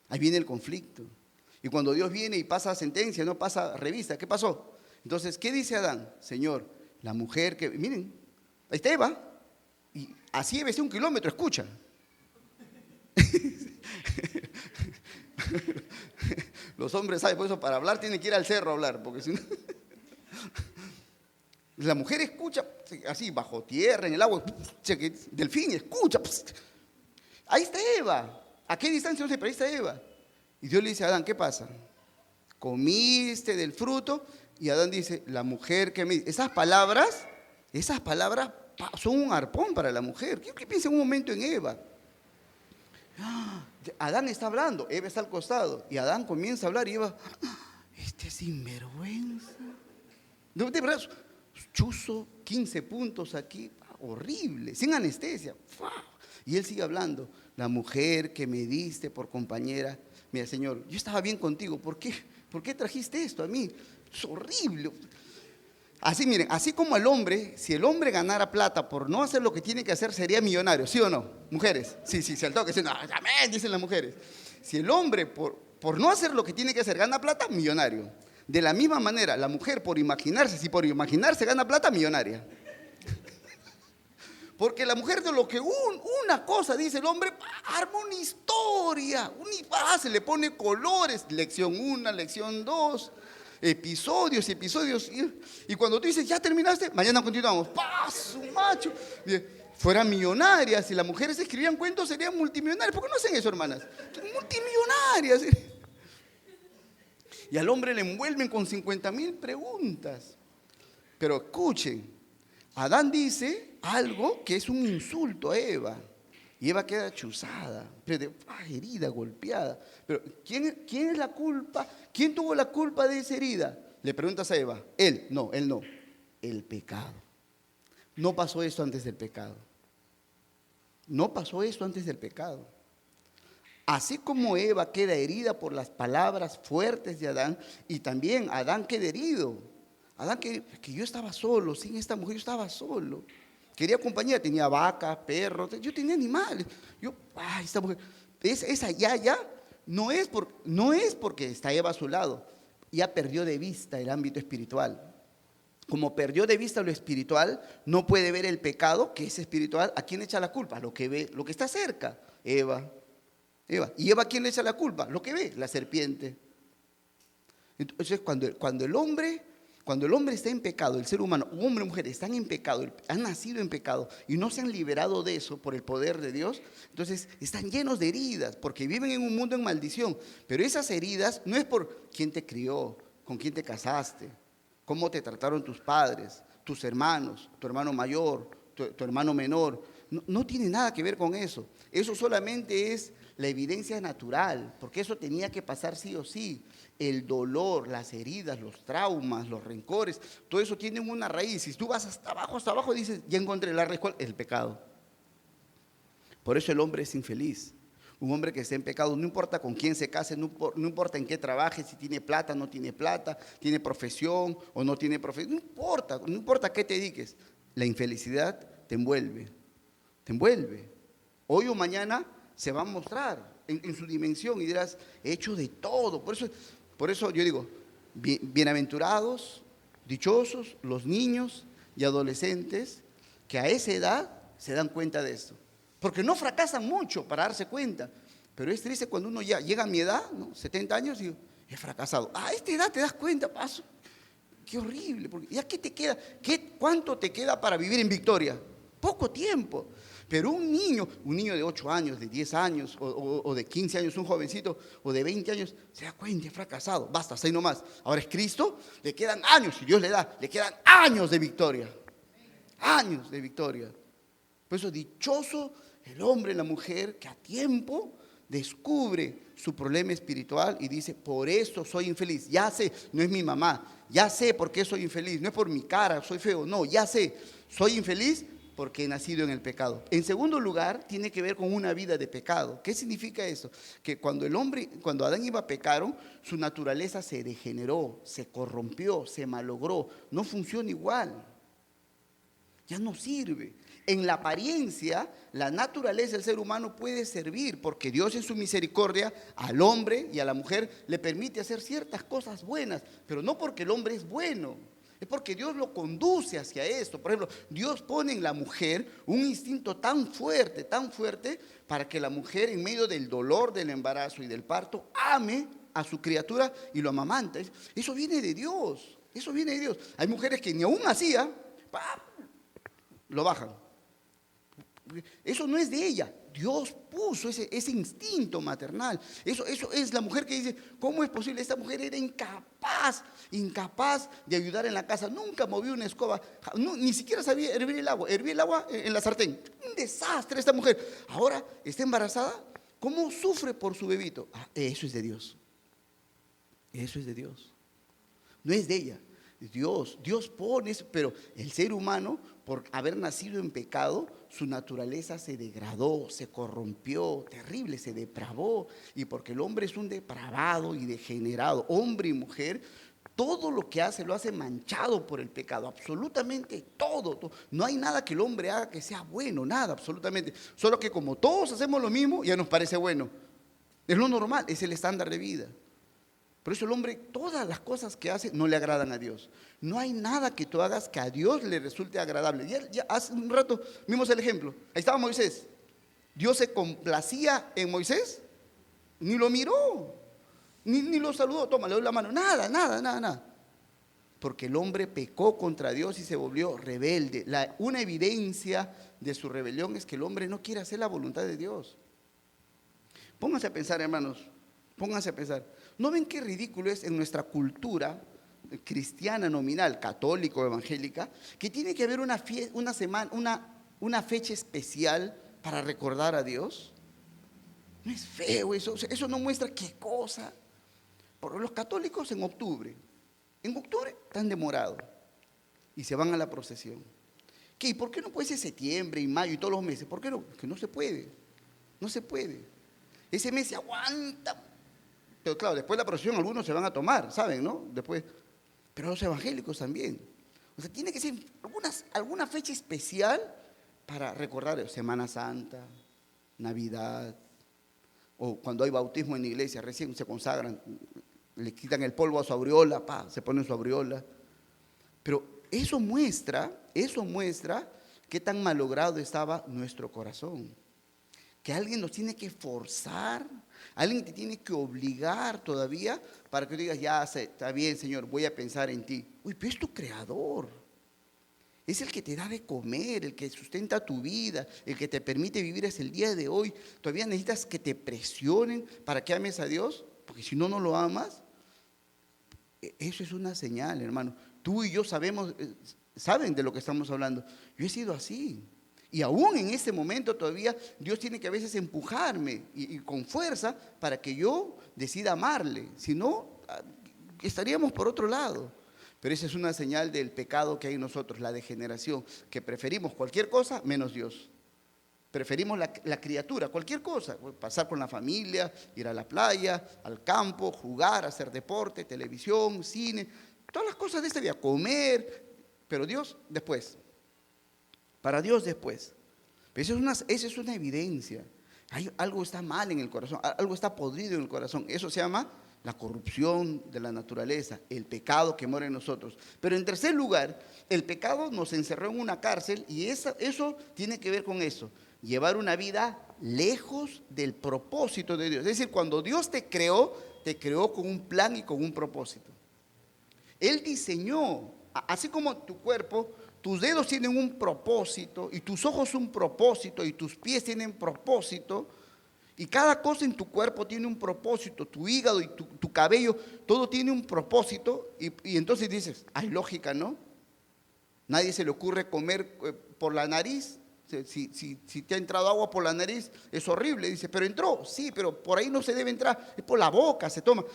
ahí viene el conflicto. Y cuando Dios viene y pasa sentencia, no pasa revista, ¿qué pasó? Entonces, ¿qué dice Adán? Señor, la mujer que, miren, ahí está Eva, y así Eva está 1 kilómetro, escucha. Los hombres saben, por eso para hablar tienen que ir al cerro a hablar, porque si no... La mujer escucha, así, bajo tierra, en el agua, delfín, escucha. ahí está Eva. ¿A qué distancia? No sé, pero ahí está Eva. Y Dios le dice a Adán, ¿qué pasa? Comiste del fruto. Y Adán dice, la mujer que me... Esas palabras son un arpón para la mujer. Quiero que piense un momento en Eva. Adán está hablando, Eva está al costado. Y Adán comienza a hablar y Eva, este sinvergüenza. De verdad, chuzo, 15 puntos aquí, horrible, sin anestesia. Y él sigue hablando, la mujer que me diste por compañera. Mira, Señor, yo estaba bien contigo, ¿por qué trajiste esto a mí? Es horrible. Así, miren, así como el hombre, si el hombre ganara plata por no hacer lo que tiene que hacer, sería millonario, ¿sí o no? Mujeres, sí, se al toque, no, amén, dicen las mujeres. Si el hombre por no hacer lo que tiene que hacer gana plata, millonario. De la misma manera, la mujer si por imaginarse gana plata, millonaria. Porque la mujer de lo que una cosa dice el hombre, arma una historia, se le pone colores, lección 1, lección 2, episodios. Y cuando tú dices, ya terminaste, mañana continuamos, ¡su macho! Fueran millonarias, si las mujeres escribían cuentos serían multimillonarias. ¿Por qué no hacen eso, hermanas? Multimillonarias. Y al hombre le envuelven con 50,000 preguntas. Pero escuchen, Adán dice algo que es un insulto a Eva. Y Eva queda chuzada, herida, golpeada. Pero ¿quién es la culpa? ¿Quién tuvo la culpa de esa herida? Le preguntas a Eva. Él no. El pecado. No pasó eso antes del pecado. Así como Eva queda herida por las palabras fuertes de Adán, y también Adán queda herido. Adán que yo estaba solo, sin esta mujer yo estaba solo. Quería compañía, tenía vacas, perros, yo tenía animales. Esta mujer, esa ya, no es porque está Eva a su lado, ya perdió de vista el ámbito espiritual. Como perdió de vista lo espiritual, no puede ver el pecado que es espiritual. ¿A quién echa la culpa? Lo que ve, lo que está cerca, Eva. ¿Y Eva a quién le echa la culpa? Lo que ve, la serpiente. Entonces cuando el hombre está en pecado, el ser humano, hombre o mujer, están en pecado, han nacido en pecado y no se han liberado de eso por el poder de Dios, entonces están llenos de heridas porque viven en un mundo en maldición. Pero esas heridas no es por quién te crió, con quién te casaste, cómo te trataron tus padres, tus hermanos, tu hermano mayor, tu hermano menor. No tiene nada que ver con eso. Eso solamente es la evidencia natural, porque eso tenía que pasar sí o sí. El dolor, las heridas, los traumas, los rencores, todo eso tiene una raíz. Si tú vas hasta abajo, dices, ya encontré la raíz, ¿cuál? El pecado. Por eso el hombre es infeliz. Un hombre que esté en pecado, no importa con quién se case, no importa en qué trabaje, si tiene plata, no tiene plata, tiene profesión o no tiene profesión, no importa a qué te dediques, la infelicidad te envuelve. Hoy o mañana se va a mostrar en su dimensión y dirás, he hecho de todo. Por eso yo digo, bienaventurados, dichosos los niños y adolescentes que a esa edad se dan cuenta de esto. Porque no fracasan mucho para darse cuenta. Pero es triste cuando uno ya llega a mi edad, ¿no? 70 años, y digo, he fracasado. A esta edad te das cuenta, paso. Qué horrible. Porque ¿ya qué te queda? ¿Cuánto te queda para vivir en victoria? Poco tiempo. Pero un niño de 8 años, de 10 años, o de 15 años, un jovencito, o de 20 años, se da cuenta, he fracasado. Basta, hasta ahí nomás. Ahora es Cristo, le quedan años, si Dios le da, le quedan años de victoria. Años de victoria. Por eso dichoso el hombre, la mujer, que a tiempo descubre su problema espiritual y dice, por eso soy infeliz. Ya sé, no es mi mamá, ya sé por qué soy infeliz. No es por mi cara, soy feo, no, ya sé, soy infeliz porque he nacido en el pecado. En segundo lugar, tiene que ver con una vida de pecado. ¿Qué significa eso? Que cuando Adán y Eva pecaron, su naturaleza se degeneró, se corrompió, se malogró, no funciona igual. Ya no sirve. En la apariencia, la naturaleza del ser humano puede servir porque Dios en su misericordia al hombre y a la mujer le permite hacer ciertas cosas buenas, pero no porque el hombre es bueno, es porque Dios lo conduce hacia esto. Por ejemplo, Dios pone en la mujer un instinto tan fuerte, para que la mujer en medio del dolor del embarazo y del parto ame a su criatura y lo amamanta. Eso viene de Dios, Hay mujeres que ni aún así, lo bajan. Eso no es de ella, Dios puso ese instinto maternal. Eso es la mujer que dice, ¿cómo es posible? Esta mujer era incapaz de ayudar en la casa. Nunca movió una escoba, ni siquiera sabía hervir el agua. Hervía el agua en la sartén. Un desastre esta mujer. Ahora está embarazada. ¿Cómo sufre por su bebito? Eso es de Dios. Eso es de Dios. No es de ella. Dios pone eso, pero el ser humano, por haber nacido en pecado, su naturaleza se degradó, se corrompió, terrible, se depravó. Y porque el hombre es un depravado y degenerado, hombre y mujer, todo lo que hace lo hace manchado por el pecado, absolutamente todo. No hay nada que el hombre haga que sea bueno, nada, absolutamente. Solo que como todos hacemos lo mismo, ya nos parece bueno. Es lo normal, es el estándar de vida. Por eso el hombre, todas las cosas que hace no le agradan a Dios. No hay nada que tú hagas que a Dios le resulte agradable. Ya hace un rato vimos el ejemplo. Ahí estaba Moisés. Dios se complacía en Moisés. Ni lo miró, ni lo saludó. Toma, le doy la mano. Nada. Porque el hombre pecó contra Dios y se volvió rebelde. Una evidencia de su rebelión es que el hombre no quiere hacer la voluntad de Dios. Pónganse a pensar, hermanos. Pónganse a pensar. ¿No ven qué ridículo es en nuestra cultura cristiana nominal, católico, evangélica, que tiene que haber una fecha especial para recordar a Dios? No es feo eso no muestra qué cosa. Por los católicos en octubre están demorados y se van a la procesión. ¿Qué? ¿Por qué no puede ser septiembre y mayo y todos los meses? ¿Por qué no? Que no se puede. Ese mes se aguanta. Pero claro, después de la procesión algunos se van a tomar, ¿saben, no? Después, pero los evangélicos también. O sea, tiene que ser alguna fecha especial para recordar Semana Santa, Navidad, o cuando hay bautismo en la iglesia, recién se consagran, le quitan el polvo a su aureola, se ponen su aureola. Pero eso muestra qué tan malogrado estaba nuestro corazón. Que alguien nos tiene que forzar, alguien te tiene que obligar todavía para que tú digas, ya está bien, Señor, voy a pensar en ti. Uy, pero es tu creador. Es el que te da de comer, el que sustenta tu vida, el que te permite vivir hasta el día de hoy. ¿Todavía necesitas que te presionen para que ames a Dios? Porque si no, no lo amas. Eso es una señal, hermano. Tú y yo saben de lo que estamos hablando. Yo he sido así. Y aún en este momento todavía Dios tiene que a veces empujarme y con fuerza para que yo decida amarle. Si no, estaríamos por otro lado. Pero esa es una señal del pecado que hay en nosotros, la degeneración, que preferimos cualquier cosa menos Dios. Preferimos la criatura, cualquier cosa, pasar con la familia, ir a la playa, al campo, jugar, hacer deporte, televisión, cine, todas las cosas de esta vida, comer, pero Dios después. Para Dios después. Esa es una evidencia. Algo está mal en el corazón, algo está podrido en el corazón. Eso se llama la corrupción de la naturaleza, el pecado que mora en nosotros. Pero en tercer lugar, el pecado nos encerró en una cárcel y eso tiene que ver con eso. Llevar una vida lejos del propósito de Dios. Es decir, cuando Dios te creó con un plan y con un propósito. Él diseñó, así como tu cuerpo, tus dedos tienen un propósito, y tus ojos un propósito, y tus pies tienen propósito, y cada cosa en tu cuerpo tiene un propósito, tu hígado y tu cabello, todo tiene un propósito, y entonces dices, hay lógica, ¿no? Nadie se le ocurre comer por la nariz. Si te ha entrado agua por la nariz, es horrible. Dice, pero entró, sí, pero por ahí no se debe entrar, es por la boca, se toma.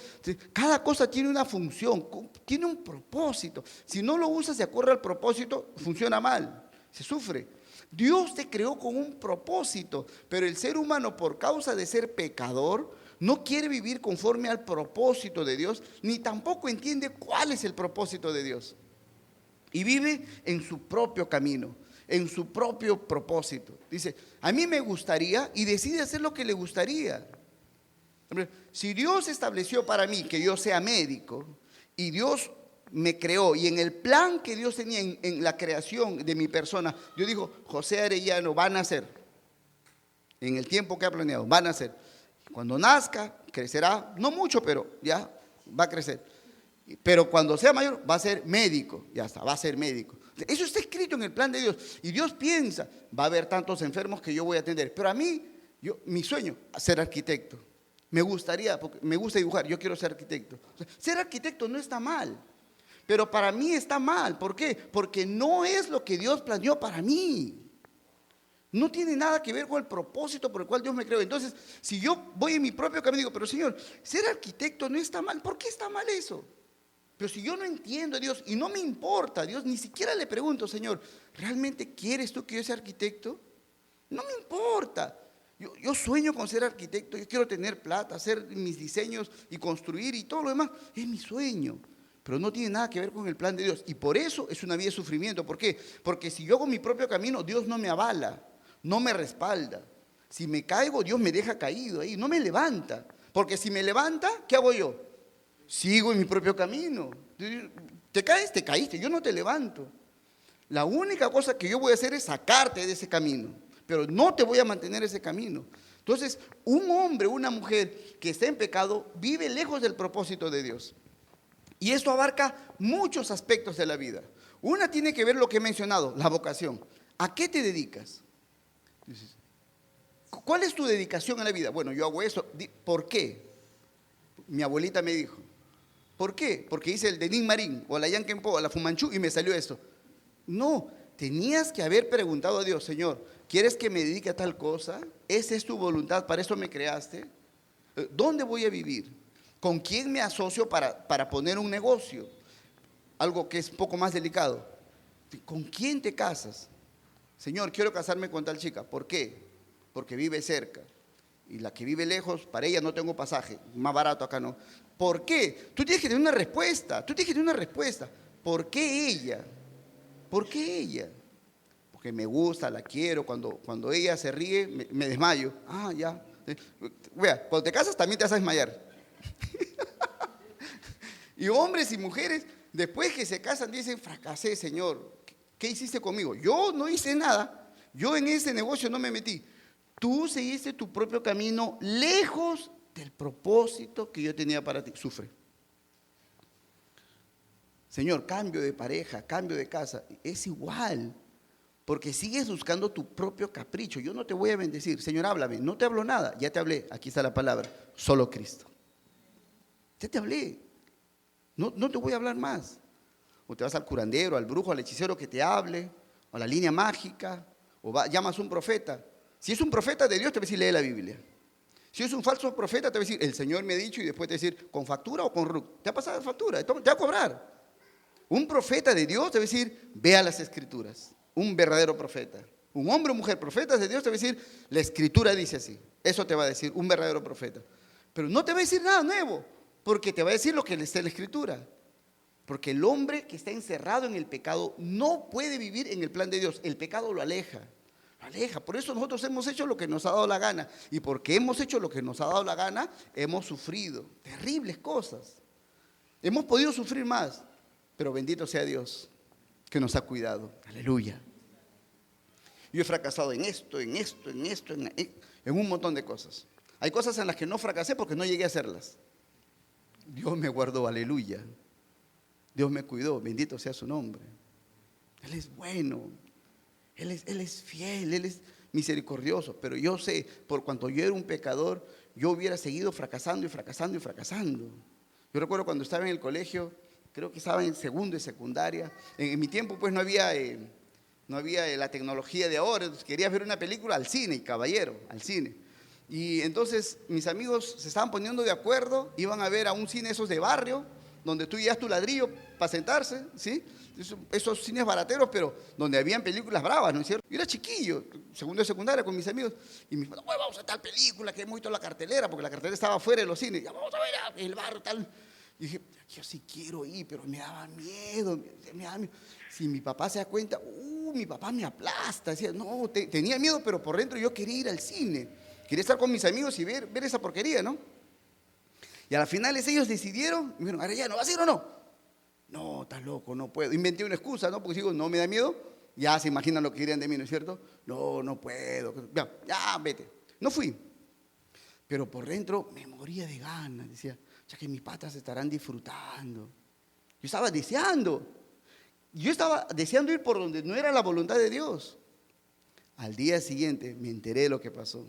Cada cosa tiene una función, tiene un propósito. Si no lo usas de acuerdo al propósito, funciona mal, se sufre. Dios te creó con un propósito, pero el ser humano, por causa de ser pecador, no quiere vivir conforme al propósito de Dios, ni tampoco entiende cuál es el propósito de Dios. Y vive en su propio camino, en su propio propósito. Dice, a mí me gustaría, y decide hacer lo que le gustaría. Si Dios estableció para mí que yo sea médico, y Dios me creó, y en el plan que Dios tenía en la creación de mi persona, Dios dijo, José Arellano va a nacer, en el tiempo que ha planeado, va a nacer. Cuando nazca, crecerá, no mucho, pero ya va a crecer. Pero cuando sea mayor, va a ser médico, ya está, va a ser médico. Eso está escrito en el plan de Dios. Y Dios piensa, va a haber tantos enfermos que yo voy a atender. Pero a mí Mi sueño, ser arquitecto. Me gustaría, porque me gusta dibujar, yo quiero ser arquitecto. O sea, ser arquitecto no está mal, pero para mí está mal. ¿Por qué? Porque no es lo que Dios planeó para mí. No tiene nada que ver con el propósito por el cual Dios me creó. Entonces, si yo voy en mi propio camino y digo, pero Señor, ser arquitecto no está mal, ¿por qué está mal eso? Pero si yo no entiendo a Dios y no me importa a Dios, ni siquiera le pregunto, Señor, ¿realmente quieres tú que yo sea arquitecto? No me importa. Yo sueño con ser arquitecto, yo quiero tener plata, hacer mis diseños y construir y todo lo demás. Es mi sueño, pero no tiene nada que ver con el plan de Dios. Y por eso es una vida de sufrimiento. ¿Por qué? Porque si yo hago mi propio camino, Dios no me avala, no me respalda. Si me caigo, Dios me deja caído ahí, no me levanta. Porque si me levanta, ¿qué hago yo? Sigo en mi propio camino. Te caes, te caíste, yo no te levanto. La única cosa que yo voy a hacer es sacarte de ese camino, pero no te voy a mantener ese camino. Entonces, un hombre, una mujer que está en pecado, vive lejos del propósito de Dios. Y esto abarca muchos aspectos de la vida. Una tiene que ver lo que he mencionado, la vocación. ¿A qué te dedicas? ¿Cuál es tu dedicación a la vida? Bueno, yo hago eso. ¿Por qué? Mi abuelita me dijo. ¿Por qué? Porque hice el Denín Marín o la Yanquempo o la Fumanchú y me salió esto. No, tenías que haber preguntado a Dios, Señor, ¿quieres que me dedique a tal cosa? ¿Esa es tu voluntad? ¿Para eso me creaste? ¿Dónde voy a vivir? ¿Con quién me asocio para poner un negocio? Algo que es un poco más delicado. ¿Con quién te casas? Señor, quiero casarme con tal chica. ¿Por qué? Porque vive cerca. Y la que vive lejos, para ella no tengo pasaje. Más barato acá no. ¿Por qué? Tú tienes que tener una respuesta. ¿Por qué ella? ¿Por qué ella? Porque me gusta, la quiero. Cuando ella se ríe, me desmayo. Ah, ya. Vea, cuando te casas también te vas a desmayar. Y hombres y mujeres, después que se casan, dicen, fracasé, Señor. ¿Qué hiciste conmigo? Yo no hice nada. Yo en ese negocio no me metí. Tú seguiste tu propio camino lejos del propósito que yo tenía para ti. Sufre. Señor, cambio de pareja, cambio de casa. Es igual, porque sigues buscando tu propio capricho. Yo no te voy a bendecir. Señor, háblame. No te hablo nada. Ya te hablé. Aquí está la palabra. Solo Cristo. Ya te hablé. No te voy a hablar más. O te vas al curandero, al brujo, al hechicero que te hable, o a la línea mágica, o llamas a un profeta. Si es un profeta de Dios, te va a decir, lee la Biblia. Si es un falso profeta, te va a decir, el Señor me ha dicho, y después te va a decir, ¿con factura o con RUC? Te va a pasar factura, te va a cobrar. Un profeta de Dios te va a decir, vea las escrituras. Un verdadero profeta. Un hombre o mujer profeta de Dios te va a decir, la escritura dice así. Eso te va a decir un verdadero profeta. Pero no te va a decir nada nuevo, porque te va a decir lo que está en la escritura. Porque el hombre que está encerrado en el pecado no puede vivir en el plan de Dios. El pecado lo aleja. Por eso nosotros hemos hecho lo que nos ha dado la gana. Y porque hemos hecho lo que nos ha dado la gana, hemos sufrido terribles cosas. Hemos podido sufrir más, pero bendito sea Dios que nos ha cuidado. Aleluya. Yo he fracasado en esto, en un montón de cosas. Hay cosas en las que no fracasé porque no llegué a hacerlas. Dios me guardó, aleluya. Dios me cuidó, bendito sea su nombre. Él es bueno. Él es fiel, Él es misericordioso, pero yo sé, por cuanto yo era un pecador, yo hubiera seguido fracasando y fracasando y fracasando. Yo recuerdo cuando estaba en el colegio, creo que estaba en segundo y secundaria, en mi tiempo pues no había la tecnología de ahora, entonces quería ver una película al cine, caballero, al cine. Y entonces mis amigos se estaban poniendo de acuerdo, iban a ver a un cine esos de barrio, donde tú llevas tu ladrillo para sentarse, ¿sí? Esos cines barateros, pero donde habían películas bravas, ¿no es cierto? Yo era chiquillo, segundo de secundaria con mis amigos, y mis padres, vamos a tal película que hemos visto en la cartelera, porque la cartelera estaba fuera de los cines, ya vamos a ver el barrio tal. Y dije, yo sí quiero ir, pero me daba miedo. Si mi papá se da cuenta, mi papá me aplasta. Decía, no, tenía miedo, pero por dentro yo quería ir al cine, quería estar con mis amigos y ver esa porquería, ¿no? Y a las finales ellos decidieron, me dijeron, Arellano, ¿vas a ir o no? No, estás loco, no puedo. Inventé una excusa, ¿no? Porque digo, no me da miedo. Ya se imaginan lo que dirían de mí, ¿no es cierto? No puedo. Ya, vete. No fui. Pero por dentro me moría de ganas. Decía, ya que mis patas estarán disfrutando. Yo estaba deseando ir por donde no era la voluntad de Dios. Al día siguiente me enteré de lo que pasó.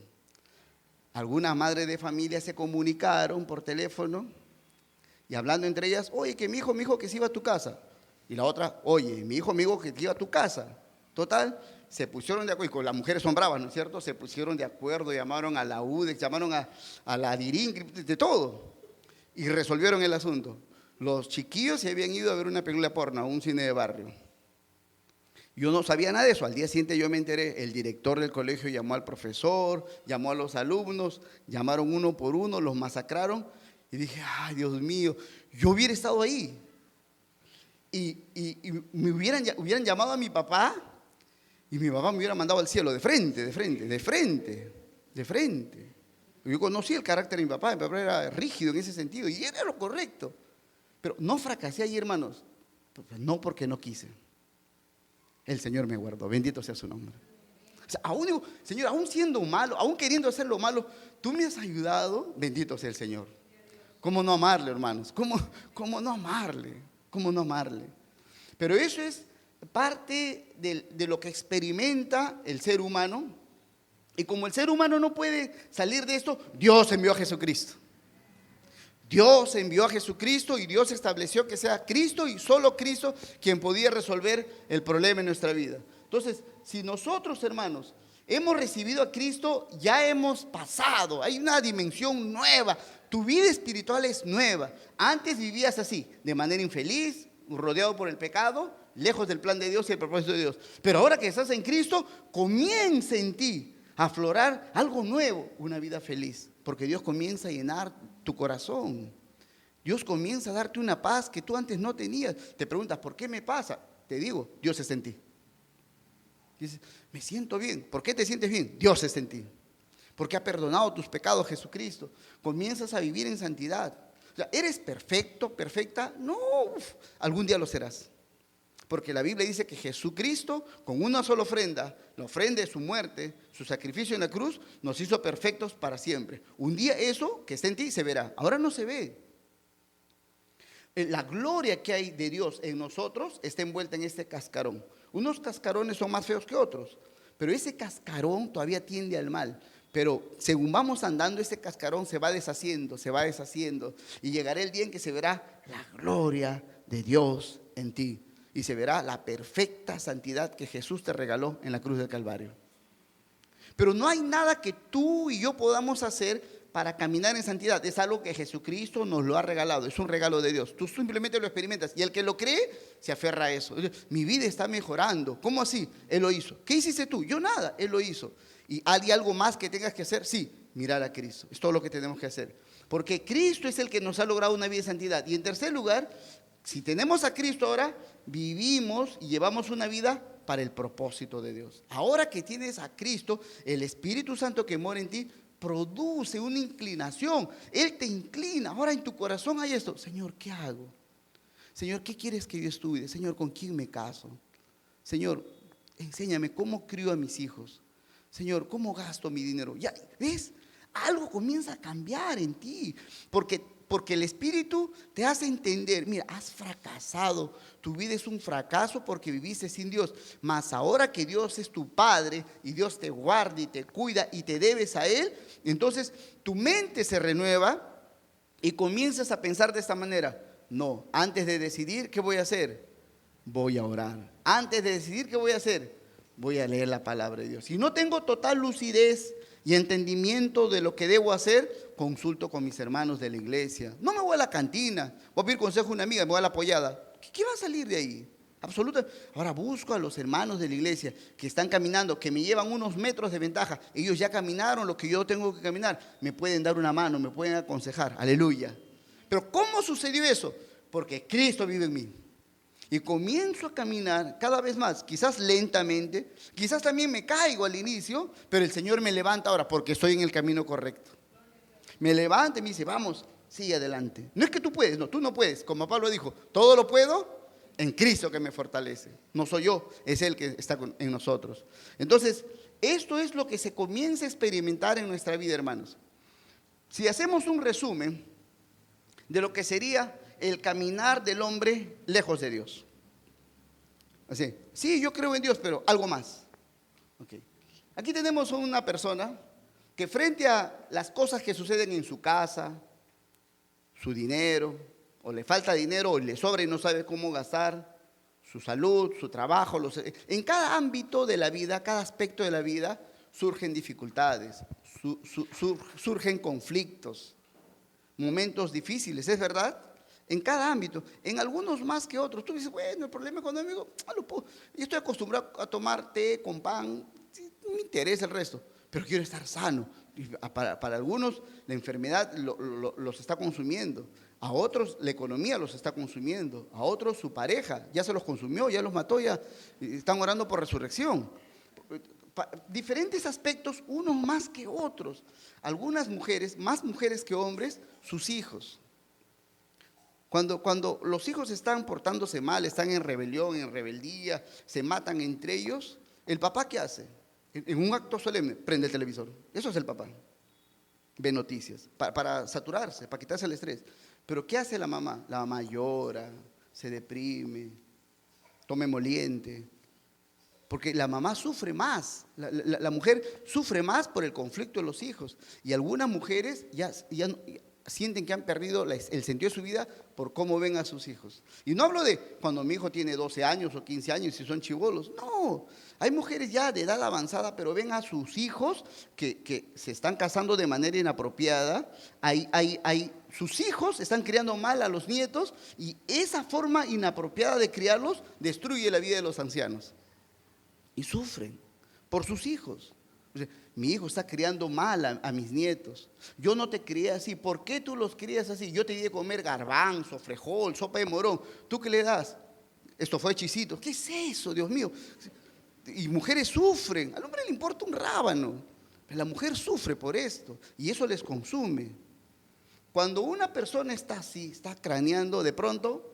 Algunas madres de familia se comunicaron por teléfono y hablando entre ellas, oye, que mi hijo me dijo que se iba a tu casa. Y la otra, oye, mi hijo me dijo que te iba a tu casa. Total, se pusieron de acuerdo, y con las mujeres son bravas, ¿no es cierto? Se pusieron de acuerdo, llamaron a la UDEX, llamaron a la DIRIN, de todo, y resolvieron el asunto. Los chiquillos se habían ido a ver una película porno a un cine de barrio. Yo no sabía nada de eso. Al día siguiente yo me enteré, el director del colegio llamó al profesor, llamó a los alumnos, llamaron uno por uno, los masacraron. Y dije, ay, Dios mío, yo hubiera estado ahí. Y me hubieran llamado a mi papá y mi papá me hubiera mandado al cielo de frente, de frente, de frente, de frente. Yo conocí el carácter de mi papá era rígido en ese sentido y era lo correcto. Pero no fracasé ahí, hermanos, no porque no quise. El Señor me guardó, bendito sea su nombre. O sea, aún digo, Señor, aún siendo malo, aún queriendo hacer lo malo, tú me has ayudado, bendito sea el Señor. ¿Cómo no amarle, hermanos? ¿Cómo no amarle? ¿Cómo no amarle? Pero eso es parte de lo que experimenta el ser humano. Y como el ser humano no puede salir de esto, Dios envió a Jesucristo. Dios envió a Jesucristo y Dios estableció que sea Cristo y solo Cristo quien podía resolver el problema en nuestra vida. Entonces, si nosotros, hermanos, hemos recibido a Cristo, ya hemos pasado, hay una dimensión nueva. Tu vida espiritual es nueva. Antes vivías así, de manera infeliz, rodeado por el pecado, lejos del plan de Dios y el propósito de Dios. Pero ahora que estás en Cristo, comienza en ti a aflorar algo nuevo, una vida feliz. Porque Dios comienza a llenar tu corazón. Dios comienza a darte una paz que tú antes no tenías. Te preguntas, ¿por qué me pasa? Te digo, Dios está en ti. Dices, me siento bien. ¿Por qué te sientes bien? Dios está en ti. Porque ha perdonado tus pecados Jesucristo. Comienzas a vivir en santidad. O sea, ¿eres perfecto, perfecta? No, algún día lo serás. Porque la Biblia dice que Jesucristo, con una sola ofrenda, la ofrenda de su muerte, su sacrificio en la cruz, nos hizo perfectos para siempre. Un día eso que está en ti se verá. Ahora no se ve. La gloria que hay de Dios en nosotros está envuelta en este cascarón. Unos cascarones son más feos que otros, pero ese cascarón todavía tiende al mal. Pero según vamos andando, este cascarón se va deshaciendo, y llegará el día en que se verá la gloria de Dios en ti. Y se verá la perfecta santidad que Jesús te regaló en la cruz del Calvario. Pero no hay nada que tú y yo podamos hacer para caminar en santidad. Es algo que Jesucristo nos lo ha regalado. Es un regalo de Dios. Tú simplemente lo experimentas. Y el que lo cree, se aferra a eso. Mi vida está mejorando. ¿Cómo así? Él lo hizo. ¿Qué hiciste tú? Yo nada. Él lo hizo. ¿Y hay algo más que tengas que hacer? Sí, mirar a Cristo. Es todo lo que tenemos que hacer. Porque Cristo es el que nos ha logrado una vida de santidad. Y en tercer lugar, si tenemos a Cristo ahora, vivimos y llevamos una vida para el propósito de Dios. Ahora que tienes a Cristo, el Espíritu Santo que mora en ti, produce una inclinación. Él te inclina. Ahora en tu corazón hay esto. Señor, ¿qué hago? Señor, ¿qué quieres que yo estudie? Señor, ¿con quién me caso? Señor, enséñame cómo crío a mis hijos. Señor, ¿cómo gasto mi dinero? Ya, ¿ves? Algo comienza a cambiar en ti. Porque el Espíritu te hace entender, mira, has fracasado, tu vida es un fracaso porque viviste sin Dios, mas ahora que Dios es tu Padre y Dios te guarda y te cuida y te debes a Él, entonces tu mente se renueva y comienzas a pensar de esta manera. No, antes de decidir qué voy a hacer, voy a orar. Antes de decidir qué voy a hacer, voy a leer la palabra de Dios. Si no tengo total lucidez y entendimiento de lo que debo hacer, consulto con mis hermanos de la iglesia. No me voy a la cantina, voy a pedir consejo a una amiga, me voy a la apoyada. ¿Qué va a salir de ahí? Absolutamente. Ahora busco a los hermanos de la iglesia que están caminando, que me llevan unos metros de ventaja. Ellos ya caminaron lo que yo tengo que caminar. Me pueden dar una mano, me pueden aconsejar. Aleluya. Pero ¿cómo sucedió eso? Porque Cristo vive en mí. Y comienzo a caminar cada vez más, quizás lentamente, quizás también me caigo al inicio, pero el Señor me levanta ahora porque estoy en el camino correcto. Me levanta y me dice, vamos, sigue adelante. No es que tú puedes, no, tú no puedes. Como Pablo dijo, todo lo puedo en Cristo que me fortalece. No soy yo, es Él que está en nosotros. Entonces, esto es lo que se comienza a experimentar en nuestra vida, hermanos. Si hacemos un resumen de lo que sería el caminar del hombre lejos de Dios. Así, sí, yo creo en Dios, pero algo más. Okay. Aquí tenemos una persona que frente a las cosas que suceden en su casa, su dinero, o le falta dinero, o le sobra y no sabe cómo gastar, su salud, su trabajo, en cada ámbito de la vida, cada aspecto de la vida, surgen dificultades, surgen conflictos, momentos difíciles, ¿es verdad? En cada ámbito, en algunos más que otros. Tú dices, bueno, el problema económico, yo estoy acostumbrado a tomar té con pan, no me interesa el resto, pero quiero estar sano. Para algunos la enfermedad los está consumiendo, a otros la economía los está consumiendo, a otros su pareja ya se los consumió, ya los mató, ya están orando por resurrección. Diferentes aspectos, unos más que otros. Algunas mujeres, más mujeres que hombres, sus hijos. Cuando los hijos están portándose mal, están en rebelión, en rebeldía, se matan entre ellos, ¿el papá qué hace? En un acto solemne, prende el televisor. Eso es el papá. Ve noticias, para saturarse, para quitarse el estrés. Pero ¿qué hace la mamá? La mamá llora, se deprime, toma emoliente. Porque la mamá sufre más, la mujer sufre más por el conflicto de los hijos. Y algunas mujeres ya sienten que han perdido el sentido de su vida por cómo ven a sus hijos. Y no hablo de cuando mi hijo tiene 12 años o 15 años y son chibolos. No, hay mujeres ya de edad avanzada, pero ven a sus hijos que se están casando de manera inapropiada. Sus hijos están criando mal a los nietos y esa forma inapropiada de criarlos destruye la vida de los ancianos. Y sufren por sus hijos. Mi hijo está criando mal a mis nietos. Yo no te crié así. ¿Por qué tú los crías así? Yo te di de comer garbanzo, frejol, sopa de morón. ¿Tú qué le das? Esto fue hechicito. ¿Qué es eso, Dios mío? Y mujeres sufren. Al hombre le importa un rábano. Pero la mujer sufre por esto. Y eso les consume. Cuando una persona está así, está craneando, de pronto,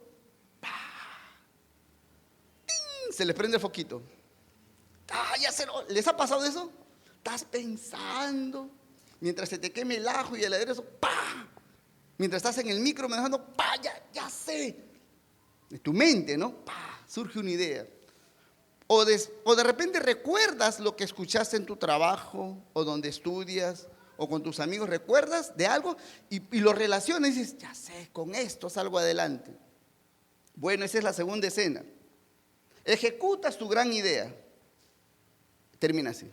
¡ting!, se le prende el foquito. ¿Les ha pasado eso? Estás pensando, mientras se te queme el ajo y el aderezo, ¡pah! Mientras estás en el micro manejando, ¡pah! Ya sé. De tu mente, ¿no? ¡Pah! Surge una idea. O de repente recuerdas lo que escuchaste en tu trabajo, o donde estudias, o con tus amigos, recuerdas de algo y lo relacionas y dices, ya sé, con esto salgo adelante. Bueno, esa es la segunda escena. Ejecutas tu gran idea. Termina así.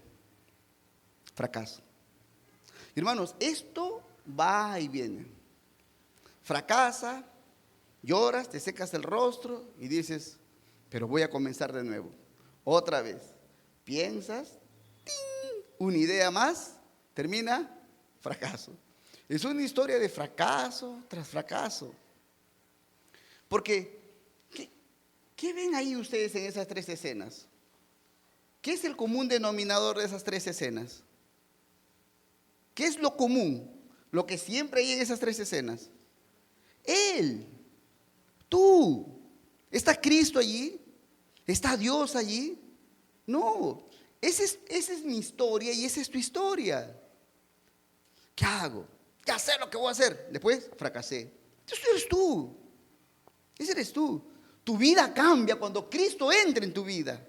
Fracaso. Hermanos, esto va y viene. Fracasa, lloras, te secas el rostro y dices, pero voy a comenzar de nuevo. Otra vez. Piensas, ¡ting!, una idea más, termina, fracaso. Es una historia de fracaso tras fracaso. Porque, ¿qué ven ahí ustedes en esas tres escenas? ¿Qué es el común denominador de esas tres escenas? ¿Qué es lo común? Lo que siempre hay en esas tres escenas. Él, tú, ¿está Cristo allí? ¿Está Dios allí? No, esa es mi historia y esa es tu historia. ¿Qué hago? Ya sé lo que voy a hacer. Después fracasé. Eso eres tú. Ese eres tú. Tu vida cambia cuando Cristo entra en tu vida.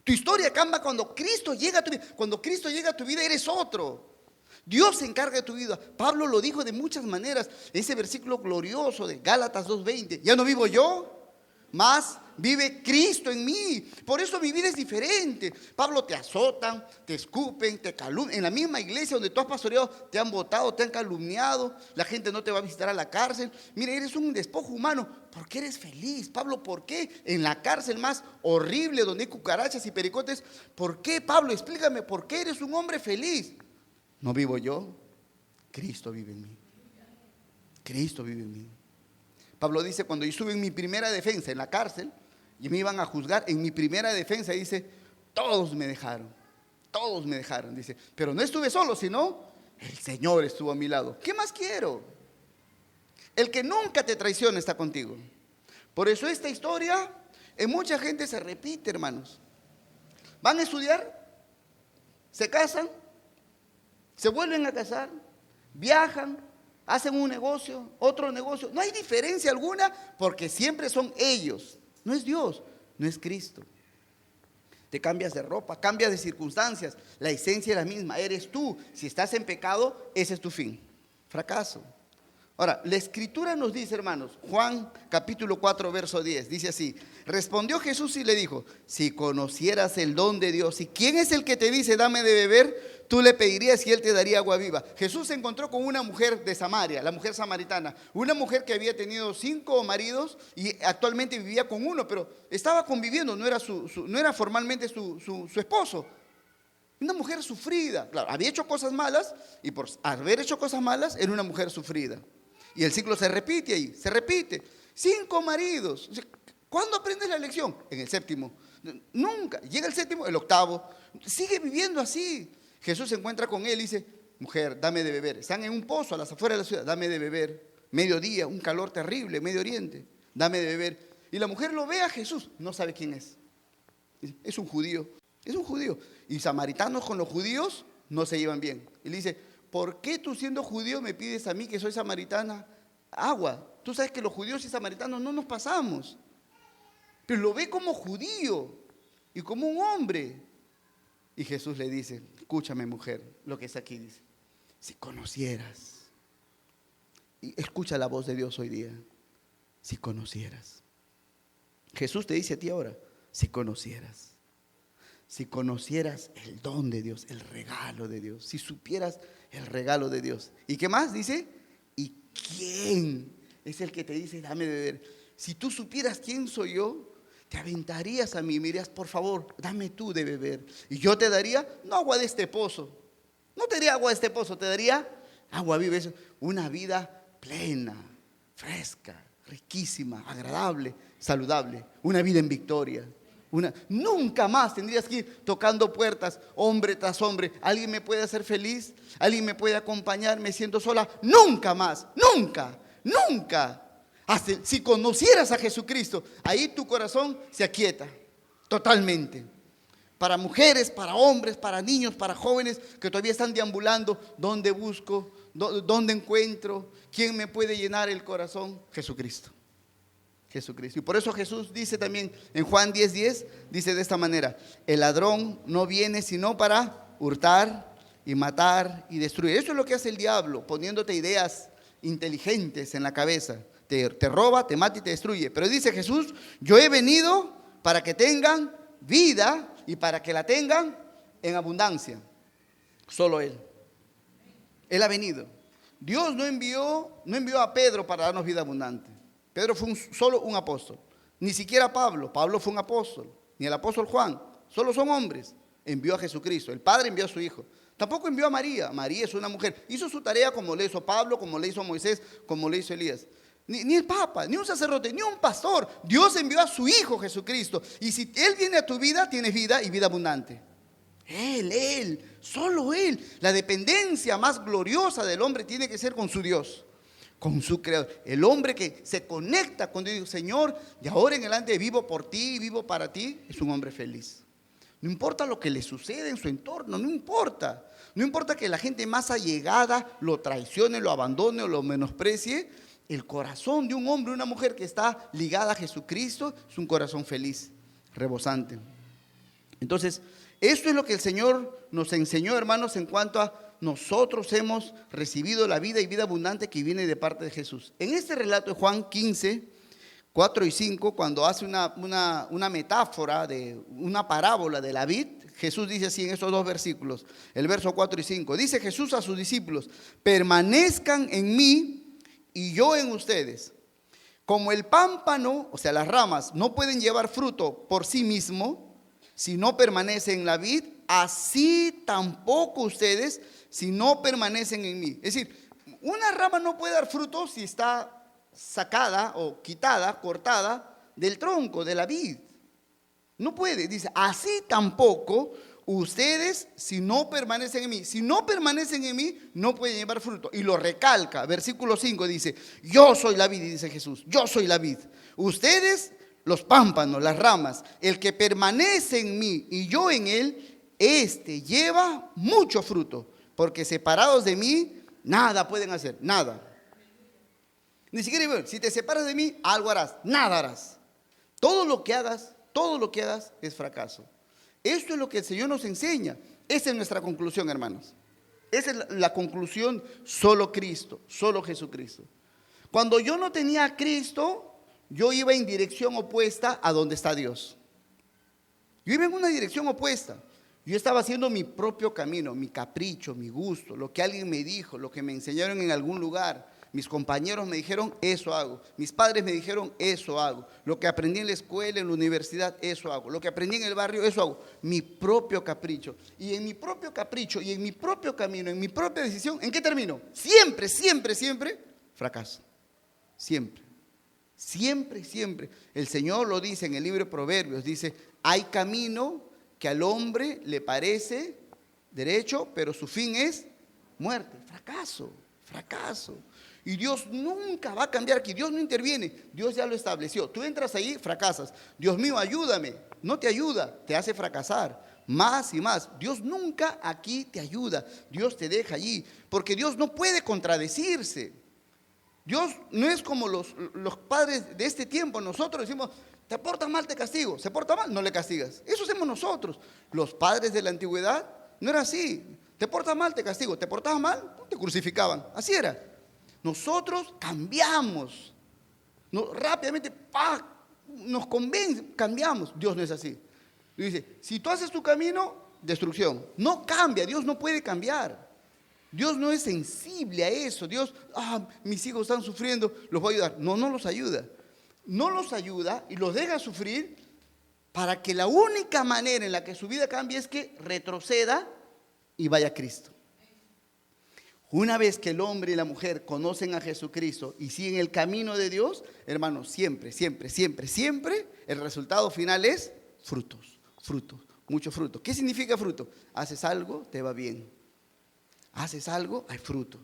Tu historia cambia cuando Cristo llega a tu vida. Cuando Cristo llega a tu vida eres otro. Dios se encarga de tu vida. Pablo lo dijo de muchas maneras. Ese versículo glorioso de Gálatas 2:20. Ya no vivo yo, más vive Cristo en mí. Por eso mi vida es diferente. Pablo, te azotan, te escupen, te calumnian. En la misma iglesia donde tú has pastoreado te han botado, te han calumniado. La gente no te va a visitar a la cárcel. Mira, eres un despojo humano. ¿Por qué eres feliz? Pablo, ¿por qué en la cárcel más horrible donde hay cucarachas y pericotes? ¿Por qué, Pablo? Explícame, ¿por qué eres un hombre feliz? No vivo yo, Cristo vive en mí. Cristo vive en mí. Pablo dice, cuando yo estuve en mi primera defensa en la cárcel y me iban a juzgar, en mi primera defensa dice, todos me dejaron, dice, pero no estuve solo, sino el Señor estuvo a mi lado. ¿Qué más quiero? El que nunca te traiciona está contigo. Por eso esta historia en mucha gente se repite, hermanos. Van a estudiar, se casan, se vuelven a casar, viajan, hacen un negocio, otro negocio. No hay diferencia alguna porque siempre son ellos. No es Dios, no es Cristo. te cambias de ropa, cambias de circunstancias, la esencia es la misma, eres tú. Si estás en pecado, ese es tu fin, fracaso. Ahora, la escritura nos dice, hermanos, Juan capítulo 4, verso 10, dice así: respondió Jesús y le dijo, si conocieras el don de Dios, y quién es el que te dice dame de beber, tú le pedirías y él te daría agua viva. Jesús se encontró con una mujer de Samaria, la mujer samaritana, una mujer que había tenido 5 maridos y actualmente vivía con uno, pero estaba conviviendo, no era formalmente su esposo. Una mujer sufrida, claro, había hecho cosas malas y por haber hecho cosas malas era una mujer sufrida. Y el ciclo se repite ahí, se repite. 5 maridos. ¿Cuándo aprendes la lección? En el 7º. Nunca. Llega el 7º, el 8º. Sigue viviendo así. Jesús se encuentra con él y dice, mujer, dame de beber. Están en un pozo a las afueras de la ciudad, dame de beber. Mediodía, un calor terrible, Medio Oriente, dame de beber. Y la mujer lo ve a Jesús, no sabe quién es. Es un judío, es un judío. Y samaritanos con los judíos no se llevan bien. Y le dice, ¿por qué tú siendo judío me pides a mí que soy samaritana agua? Tú sabes que los judíos y samaritanos no nos pasamos. Pero lo ve como judío y como un hombre. Y Jesús le dice, escúchame mujer, lo que es aquí dice, si conocieras, y escucha la voz de Dios hoy día, si conocieras. Jesús te dice a ti ahora, si conocieras el don de Dios, el regalo de Dios, si supieras el regalo de Dios. ¿Y qué más? Dice, ¿y quién es el que te dice dame de beber? Si tú supieras quién soy yo, te aventarías a mí y me dirías, por favor, dame tú de beber. Y yo te daría, no agua de este pozo, no te daría agua de este pozo, te daría agua viva, una vida plena, fresca, riquísima, agradable, saludable, una vida en victoria. Nunca más tendrías que ir tocando puertas, hombre tras hombre. ¿Alguien me puede hacer feliz? ¿Alguien me puede acompañar? Me siento sola. Nunca más, nunca, nunca. Si conocieras a Jesucristo, ahí tu corazón se aquieta totalmente. Para mujeres, para hombres, para niños, para jóvenes que todavía están deambulando, ¿dónde busco? ¿Dónde encuentro? ¿Quién me puede llenar el corazón? Jesucristo. Jesucristo. Y por eso Jesús dice también en Juan 10:10, dice de esta manera, el ladrón no viene sino para hurtar y matar y destruir. Eso es lo que hace el diablo, poniéndote ideas inteligentes en la cabeza. Te roba, te mata y te destruye. Pero dice Jesús, yo he venido para que tengan vida y para que la tengan en abundancia. Solo Él. Él ha venido. Dios no envió a Pedro para darnos vida abundante. Pedro fue solo un apóstol. Ni siquiera Pablo fue un apóstol. Ni el apóstol Juan. Solo son hombres. Envió a Jesucristo. El Padre envió a su Hijo. Tampoco envió a María. María es una mujer. Hizo su tarea como le hizo Pablo, como le hizo Moisés, como le hizo Elías. Ni el Papa, ni un sacerdote, ni un pastor. Dios envió a su Hijo Jesucristo. Y si Él viene a tu vida, tienes vida y vida abundante. Él, solo Él. La dependencia más gloriosa del hombre tiene que ser con su Dios, con su Creador. El hombre que se conecta con Dios, Señor, de ahora en adelante vivo por ti, vivo para ti, es un hombre feliz. No importa lo que le sucede en su entorno, no importa. No importa que la gente más allegada lo traicione, lo abandone o lo menosprecie. El corazón de un hombre o una mujer que está ligada a Jesucristo es un corazón feliz, rebosante. Entonces, esto es lo que el Señor nos enseñó, hermanos, en cuanto a nosotros hemos recibido la vida y vida abundante que viene de parte de Jesús. En este relato de Juan 15, 4 y 5, cuando hace una metáfora, de una parábola de la vid, Jesús dice así en estos 2 versículos, el verso 4 y 5, dice Jesús a sus discípulos, permanezcan en mí y yo en ustedes. Como el pámpano, o sea las ramas, no pueden llevar fruto por sí mismo si no permanecen en la vid, así tampoco ustedes si no permanecen en mí. Es decir, una rama no puede dar fruto si está sacada o quitada, cortada del tronco, de la vid. No puede, dice, así tampoco ustedes si no permanecen en mí. Si no permanecen en mí, no pueden llevar fruto. Y lo recalca, versículo 5 dice, yo soy la vid, dice Jesús, yo soy la vid. Ustedes, los pámpanos, las ramas, el que permanece en mí y yo en él, este lleva mucho fruto, porque separados de mí, nada pueden hacer, nada. Ni siquiera, si te separas de mí, algo harás, nada harás. Todo lo que hagas es fracaso. Esto es lo que el Señor nos enseña. Esa es nuestra conclusión, hermanos. Esa es la conclusión, solo Cristo, solo Jesucristo. Cuando yo no tenía a Cristo, yo iba en dirección opuesta a donde está Dios. Yo iba en una dirección opuesta. Yo estaba haciendo mi propio camino, mi capricho, mi gusto, lo que alguien me dijo, lo que me enseñaron en algún lugar. Mis compañeros me dijeron, eso hago. Mis padres me dijeron, eso hago. Lo que aprendí en la escuela, en la universidad, eso hago. Lo que aprendí en el barrio, eso hago. Mi propio capricho. Y en mi propio capricho y en mi propio camino, en mi propia decisión, ¿en qué termino? Siempre, siempre, siempre fracaso. Siempre. Siempre, siempre. El Señor lo dice en el libro de Proverbios. Dice, hay camino que al hombre le parece derecho, pero su fin es muerte. Fracaso, fracaso. Y Dios nunca va a cambiar aquí. Dios no interviene. Dios ya lo estableció. Tú entras ahí, fracasas. Dios mío, ayúdame. No te ayuda, te hace fracasar. Más y más. Dios nunca aquí te ayuda. Dios te deja allí. Porque Dios no puede contradecirse. Dios no es como los padres de este tiempo. Nosotros decimos, te portas mal, te castigo. Se porta mal, no le castigas. Eso hacemos nosotros. Los padres de la antigüedad no era así. Te portas mal, te castigo. Te portabas mal, te crucificaban. Así era. Nosotros cambiamos. Rápidamente, nos convence, cambiamos. Dios no es así. Dice, si tú haces tu camino, destrucción. No cambia, Dios no puede cambiar. Dios no es sensible a eso. Dios, mis hijos están sufriendo, los voy a ayudar. No, no los ayuda. No los ayuda y los deja sufrir para que la única manera en la que su vida cambie es que retroceda y vaya a Cristo. Una vez que el hombre y la mujer conocen a Jesucristo y siguen el camino de Dios, hermanos, siempre, siempre, siempre, siempre, el resultado final es frutos, frutos, mucho fruto. ¿Qué significa fruto? Haces algo, te va bien. Haces algo, hay fruto.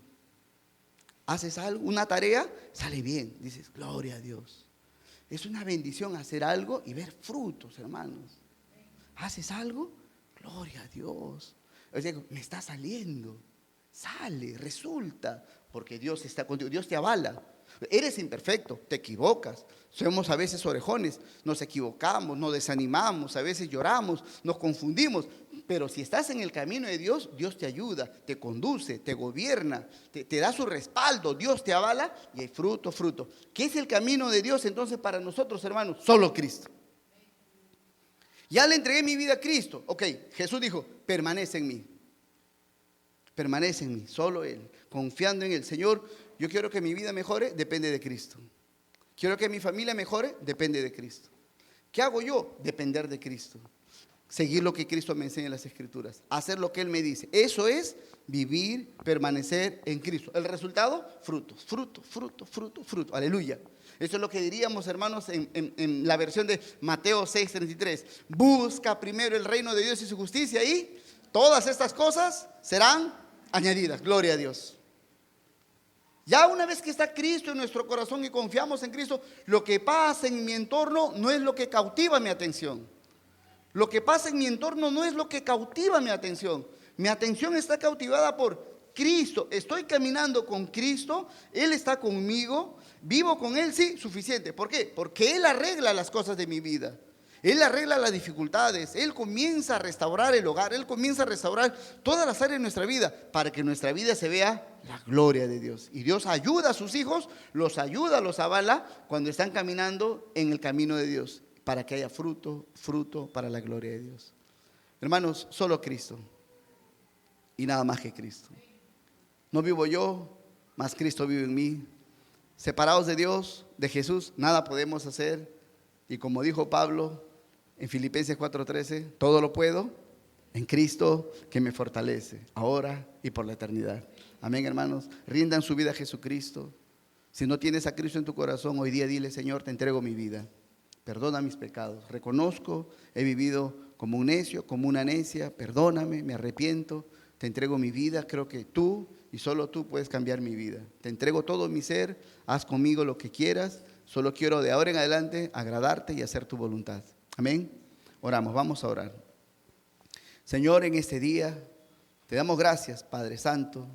Haces algo, una tarea, sale bien. Dices, gloria a Dios. Es una bendición hacer algo y ver frutos, hermanos. Haces algo, gloria a Dios. O sea, me está saliendo. Sale, resulta, porque Dios está contigo, Dios te avala. Eres imperfecto, te equivocas. Somos a veces orejones, nos equivocamos, nos desanimamos, a veces lloramos, nos confundimos. Pero si estás en el camino de Dios, Dios te ayuda, te conduce, te gobierna, te da su respaldo, Dios te avala y hay fruto, fruto. ¿Qué es el camino de Dios entonces para nosotros, hermanos? Solo Cristo. Ya le entregué mi vida a Cristo. Ok, Jesús dijo, permanece en mí. Permanece en mí, solo Él, confiando en el Señor. Yo quiero que mi vida mejore, depende de Cristo. Quiero que mi familia mejore, depende de Cristo. ¿Qué hago yo? Depender de Cristo. Seguir lo que Cristo me enseña en las Escrituras. Hacer lo que Él me dice. Eso es vivir, permanecer en Cristo. El resultado, frutos, fruto, fruto, fruto, fruto. Aleluya. Eso es lo que diríamos, hermanos, en la versión de Mateo 6:33. Busca primero el reino de Dios y su justicia y todas estas cosas serán añadidas. Gloria a Dios. Ya una vez que está Cristo en nuestro corazón y confiamos en Cristo, lo que pasa en mi entorno no es lo que cautiva mi atención. Lo que pasa en mi entorno no es lo que cautiva mi atención. Mi atención está cautivada por Cristo. Estoy caminando con Cristo, Él está conmigo, vivo con Él, sí, suficiente. ¿Por qué? Porque Él arregla las cosas de mi vida. Él arregla las dificultades, Él comienza a restaurar el hogar, Él comienza a restaurar todas las áreas de nuestra vida para que en nuestra vida se vea la gloria de Dios. Y Dios ayuda a sus hijos, los ayuda, los avala cuando están caminando en el camino de Dios para que haya fruto, fruto para la gloria de Dios. Hermanos, solo Cristo y nada más que Cristo. No vivo yo, mas Cristo vive en mí. Separados de Dios, de Jesús, nada podemos hacer. Y como dijo Pablo en Filipenses 4:13, todo lo puedo en Cristo que me fortalece, ahora y por la eternidad. Amén, hermanos. Rindan su vida a Jesucristo. Si no tienes a Cristo en tu corazón, hoy día dile, Señor, te entrego mi vida. Perdona mis pecados. Reconozco, he vivido como un necio, como una necia. Perdóname, me arrepiento. Te entrego mi vida. Creo que tú y solo tú puedes cambiar mi vida. Te entrego todo mi ser. Haz conmigo lo que quieras. Solo quiero de ahora en adelante agradarte y hacer tu voluntad. Amén. Oramos, vamos a orar. Señor, en este día te damos gracias, Padre Santo,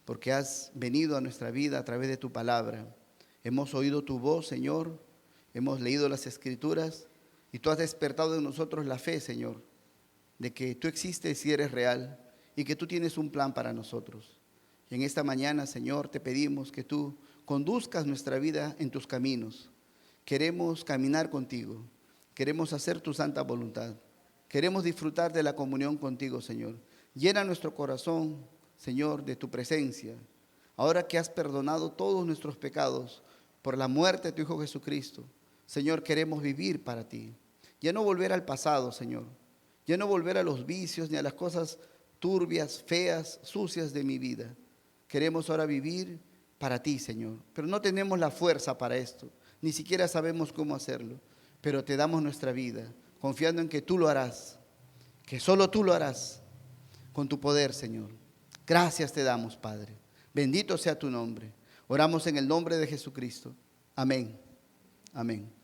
porque has venido a nuestra vida a través de tu palabra. Hemos oído tu voz, Señor. Hemos leído las Escrituras y tú has despertado en nosotros la fe, Señor. de que tú existes y eres real y que tú tienes un plan para nosotros. Y en esta mañana, Señor, te pedimos que tú conduzcas nuestra vida en tus caminos. Queremos caminar contigo, queremos hacer tu santa voluntad, queremos disfrutar de la comunión contigo, Señor. Llena nuestro corazón, Señor, de tu presencia. Ahora que has perdonado todos nuestros pecados por la muerte de tu Hijo Jesucristo, Señor, queremos vivir para ti. Ya no volver al pasado, Señor. Ya no volver a los vicios ni a las cosas turbias, feas, sucias de mi vida. Queremos ahora vivir para ti, Señor. Pero no tenemos la fuerza para esto. Ni siquiera sabemos cómo hacerlo. Pero te damos nuestra vida, confiando en que tú lo harás. Que solo tú lo harás con tu poder, Señor. Gracias te damos, Padre. Bendito sea tu nombre. Oramos en el nombre de Jesucristo. Amén. Amén.